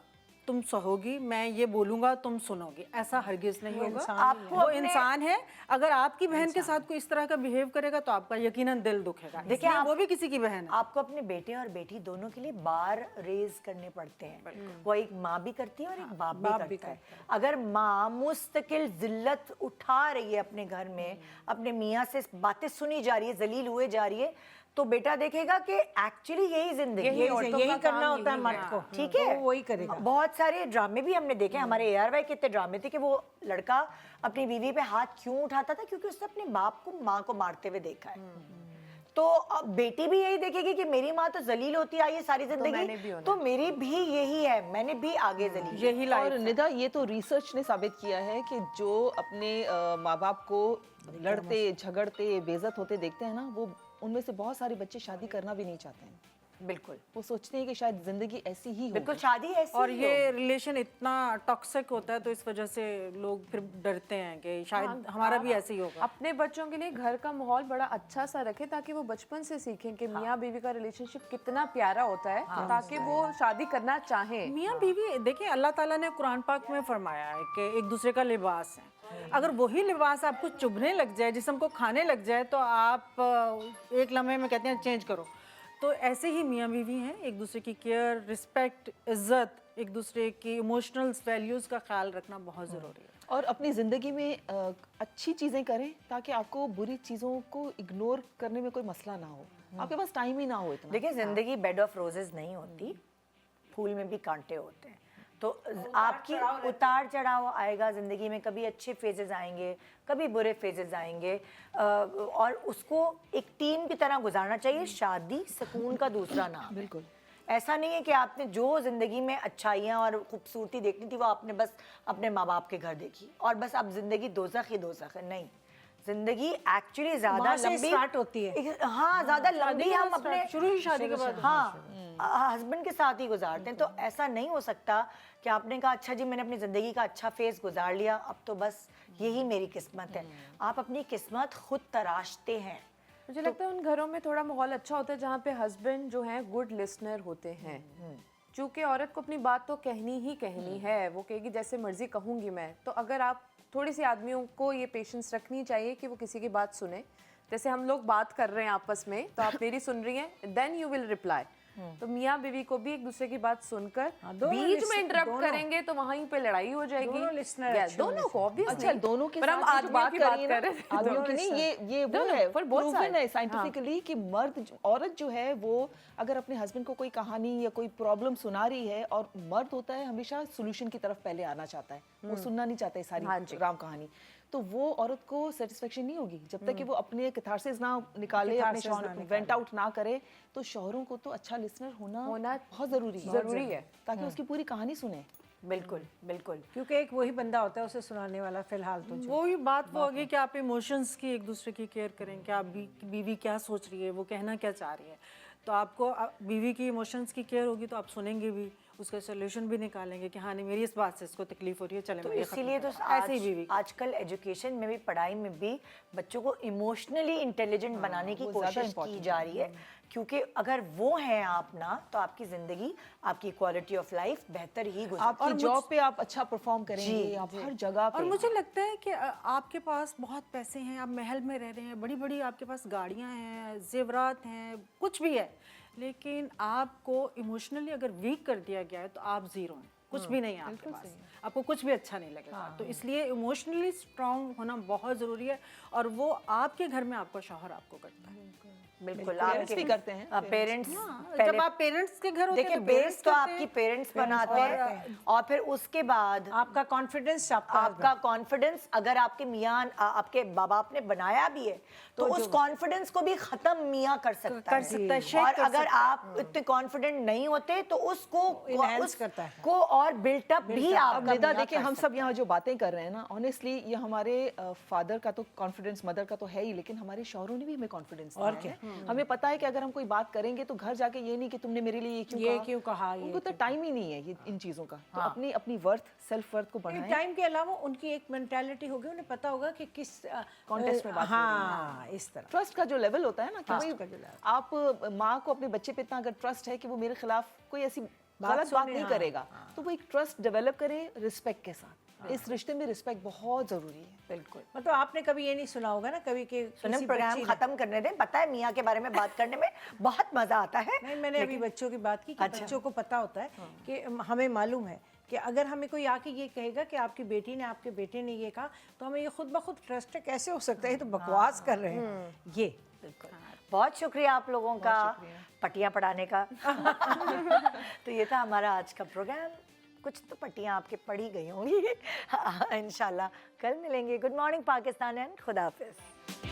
तुम सहोगी, मैं ये बोलूंगा तुम सुनोगी। ऐसा हरगिज नहीं होगा। आपको वो अपने- इंसान है। अगर आपकी बहन के साथ कोई इस तरह का बिहेव करेगा तो आपका यकीनन दिल दुखेगा। देखिए, इसलिए वो भी किसी की बहन है। आपको अपने बेटे और बेटी दोनों के लिए बार रेज करने पड़ते हैं। वो एक माँ भी करती है और एक बाप भी करता है। अगर माँ मुस्तकिल जिल्लत उठा रही है अपने घर में, अपने मियाँ से बातें सुनी जा रही है, जलील हुए जा रही है, तो बेटा देखेगा कि एक्चुअली यही जिंदगी है। यही करना होता है मर्द को। ठीक है, तो वही करेगा। बहुत सारे ड्रामे भी हमने देखे, हमारे ARY के इतने ड्रामे थे कि वो लड़का अपनी बीवी पे हाथ क्यों उठाता था, क्योंकि उसने अपने बाप को, माँ को मारते हुए देखा है। तो अब बेटी भी यही देखेगी कि मेरी माँ तो जलील होती आई है सारी जिंदगी, तो मेरी भी यही है, मैंने भी आगे जलील। यही और निदा, ये तो रिसर्च ने साबित किया है कि जो अपने माँ बाप को लड़ते झगड़ते बेइज्जत होते देखते हैं ना, वो उनमें से बहुत सारे बच्चे शादी करना भी नहीं चाहते हैं। बिल्कुल वो सोचते हैं कि शायद जिंदगी ऐसी ही हो। बिल्कुल, शादी ऐसी और ही ये रिलेशन इतना टॉक्सिक होता है तो इस वजह से लोग फिर डरते हैं कि शायद हमारा भी ऐसे ही होगा। अपने बच्चों के लिए घर का माहौल बड़ा अच्छा सा रखें ताकि वो बचपन से सीखें कि मियाँ बीवी का रिलेशनशिप कितना प्यारा होता है, ताकि वो शादी करना चाहें। मियाँ बीवी देखिए, अल्लाह ताला ने कुरान पाक में फरमाया है कि एक दूसरे का लिबास है। अगर वही लिबास आपको चुभने लग जाए, जिस्म को खाने लग जाए, तो आप एक लम्हे में कहते हैं चेंज करो। तो ऐसे ही मियाँ बीवी हैं, एक दूसरे की केयर, रिस्पेक्ट, इज्जत, एक दूसरे की इमोशनल वैल्यूज़ का ख्याल रखना बहुत ज़रूरी है। और अपनी ज़िंदगी में अच्छी चीज़ें करें ताकि आपको बुरी चीज़ों को इग्नोर करने में कोई मसला ना हो, आपके पास टाइम ही ना हो इतना। देखिए, जिंदगी बेड ऑफ रोजेस नहीं होती, फूल में भी कांटे होते हैं। तो आपकी उतार चढ़ाव आएगा जिंदगी में, कभी अच्छे फेजेस आएंगे, कभी बुरे फेजेस आएंगे, और उसको एक टीम की तरह गुजारना चाहिए। शादी सुकून का दूसरा नाम है। बिल्कुल। ऐसा नहीं है कि आपने जो जिंदगी में अच्छाइयाँ और खूबसूरती देखनी थी वो आपने बस अपने माँ बाप के घर देखी और बस अब जिंदगी दोज़ख ही दोज़ख है। नहीं, जिंदगी एक्चुअली ज्यादा वहाँ से लंबी स्टार्ट होती है। हाँ, ज्यादा लंबी हम अपने शुरू ही शादी के बाद। हाँ, हस्बैंड के साथ ही गुजारते हैं। तो ऐसा नहीं हो सकता कि आपने कहा अच्छा जी मैंने अपनी ज़िंदगी का अच्छा फेज गुजार लिया, अब तो बस यही मेरी किस्मत है। आप अपनी किस्मत खुद तराशते हैं। मुझे लगता है उन घरों में थोड़ा माहौल अच्छा होता है जहाँ पे हस्बैंड जो हैं गुड लिसनर होते हैं। चूँकि औरत को अपनी बात तो कहनी ही कहनी है, वो कहेगी जैसे मर्जी कहूँगी मैं। तो अगर आप थोड़ी सी आदमियों को ये पेशेंस रखनी चाहिए कि वो किसी की बात सुने। जैसे हम लोग बात कर रहे हैं आपस में, तो आप मेरी सुन रही हैं, देन यू विल रिप्लाई। तो मियाँ बीवी को भी एक दूसरे की बात सुनकर बीच में इंटरप्ट करेंगे तो वहीं पे लड़ाई हो जाएगी। दोनों listener Yeah, अच्छे दोनों को obviously। अच्छा, दोनों के पर हम साथ ये जो आदमियों की बात करी कर रहे ना, थे। आदमियों की नहीं, ये वो दोनों, है, for both proven sides। है साइंटिफिकली कि औरत जो है वो अगर अपने हस्बैंड को कोई कहानी या कोई प्रॉब्लम सुना रही है, और मर्द होता है हमेशा सोल्यूशन की तरफ पहले आना चाहता है, वो सुनना नहीं चाहता है सारी राम कहानी। तो वो औरत को सेटिस्फेक्शन नहीं होगी जब तक कि वो अपने कैथारसिस ना निकाले, अपने शौहर वेंट आउट ना करे। तो शौहरों को तो अच्छा लिसनर होना बहुत ज़रूरी है ताकि उसकी पूरी कहानी सुने। बिल्कुल बिल्कुल। क्योंकि एक वही बंदा होता है उसे सुनाने वाला फिलहाल तो जो। वही बात वो होगी कि आप इमोशंस की एक दूसरे की केयर करें कि आप बीवी क्या सोच रही है, वो कहना क्या चाह रही है। तो आपको बीवी की इमोशंस की केयर होगी तो आप सुनेंगे भी, उसका सोल्यूशन भी निकालेंगे कि हाँ नहीं मेरी इस बात से इसको तकलीफ हो रही है, चले तो मैं ये खत्म इसीलिए तो करता हूँ। ऐसे ही बीवी आजकल एजुकेशन में भी, पढ़ाई में भी बच्चों को इमोशनली इंटेलिजेंट बनाने की कोशिश की जा रही है, क्योंकि अगर वो हैं आप ना तो आपकी जिंदगी, आपकी क्वालिटी ऑफ लाइफ बेहतर ही गुजर। आपकी जॉब पे आप अच्छा परफॉर्म करेंगे, आप हर जगह पे। और मुझे लगता है कि आपके पास बहुत पैसे हैं, आप महल में रह रहे हैं, बड़ी बड़ी आपके पास गाड़ियां हैं, जेवरात हैं, कुछ भी है, लेकिन आपको इमोशनली अगर वीक कर दिया गया है तो आप जीरो हैं, कुछ भी नहीं है आपके पास, आपको कुछ भी अच्छा नहीं लगेगा। तो इसलिए इमोशनली स्ट्रांग होना बहुत ज़रूरी है, और वो आपके घर में आपका शौहर आपको करता है। बिल्कुल पेरेंट्स भी करते हैं। पेरेंट्स जब आप पेरेंट्स के घर होते हैं देखिए, तो बेस तो करते आपकी हैं। पेरेंट्स बनाते हैं, और फिर उसके बाद आपका कॉन्फिडेंस, आपका कॉन्फिडेंस, अगर आपके मियाँ आपके बाप बाप ने बनाया भी है तो उस कॉन्फिडेंस को भी खत्म मियाँ कर सकता है। और अगर आप इतने कॉन्फिडेंट नहीं होते तो उसको Enhance करता है। को और बिल्टअप भी अब आपका निदा मियाँ देखिए, कर हम सकता सब यहाँ जो बातें कर रहे हैं ना, ऑनेस्टली ये हमारे फादर का तो कॉन्फिडेंस, मदर का तो है ही, लेकिन हमारे शौहरों ने भी हमें कॉन्फिडेंस दिया है। हमें पता है कि अगर हम कोई बात करेंगे तो घर जाके ये नहीं कि तुमने मेरे लिए ये क्यों कहा, उनको तो टाइम ही नहीं है ये इन चीज़ों का। तो अपनी अपनी वर्थ, सेल्फ वर्थ को बढ़ाएं। टाइम के अलावा उनकी एक मेंटालिटी होगी, उन्हें पता होगा कि किस कॉन्टेक्स्ट में बात हो रही है। हाँ, इस तरह। ट्रस्ट का जो लेवल होता है ना, कि भाई आप माँ को अपने बच्चे पे इतना अगर ट्रस्ट है कि वो मेरे खिलाफ कोई ऐसी गलत बात नहीं करेगा, तो वो एक ट्रस्ट डेवलप करे रिस्पेक्ट के साथ। इस रिश्ते में रिस्पेक्ट बहुत जरूरी है। बिल्कुल। मतलब आपने कभी ये नहीं सुना होगा ना कभी कि सुनम, किसी प्रोग्राम बच्ची ने- खत्म करने दें, पता है मियाँ के बारे में बात करने में बहुत मजा आता है। नहीं, मैंने अभी बच्चों की बात की कि अच्छा। बच्चों को पता होता है कि हमें मालूम है कि अगर हमें कोई आके ये कहेगा कि आपकी बेटी ने, आपके बेटे ने ये कहा, तो हमें ये खुद ब खुद ट्रस्ट है, कैसे हो सकता है, ये तो बकवास कर रहे हैं ये। बहुत शुक्रिया आप लोगों का पट्टियाँ पढ़ाने का। तो ये था हमारा आज का प्रोग्राम। कुछ तो पट्टियाँ आपके पढ़ी गई होंगी। इंशाल्लाह कल मिलेंगे। गुड मॉर्निंग पाकिस्तान एंड खुदा हाफिज़।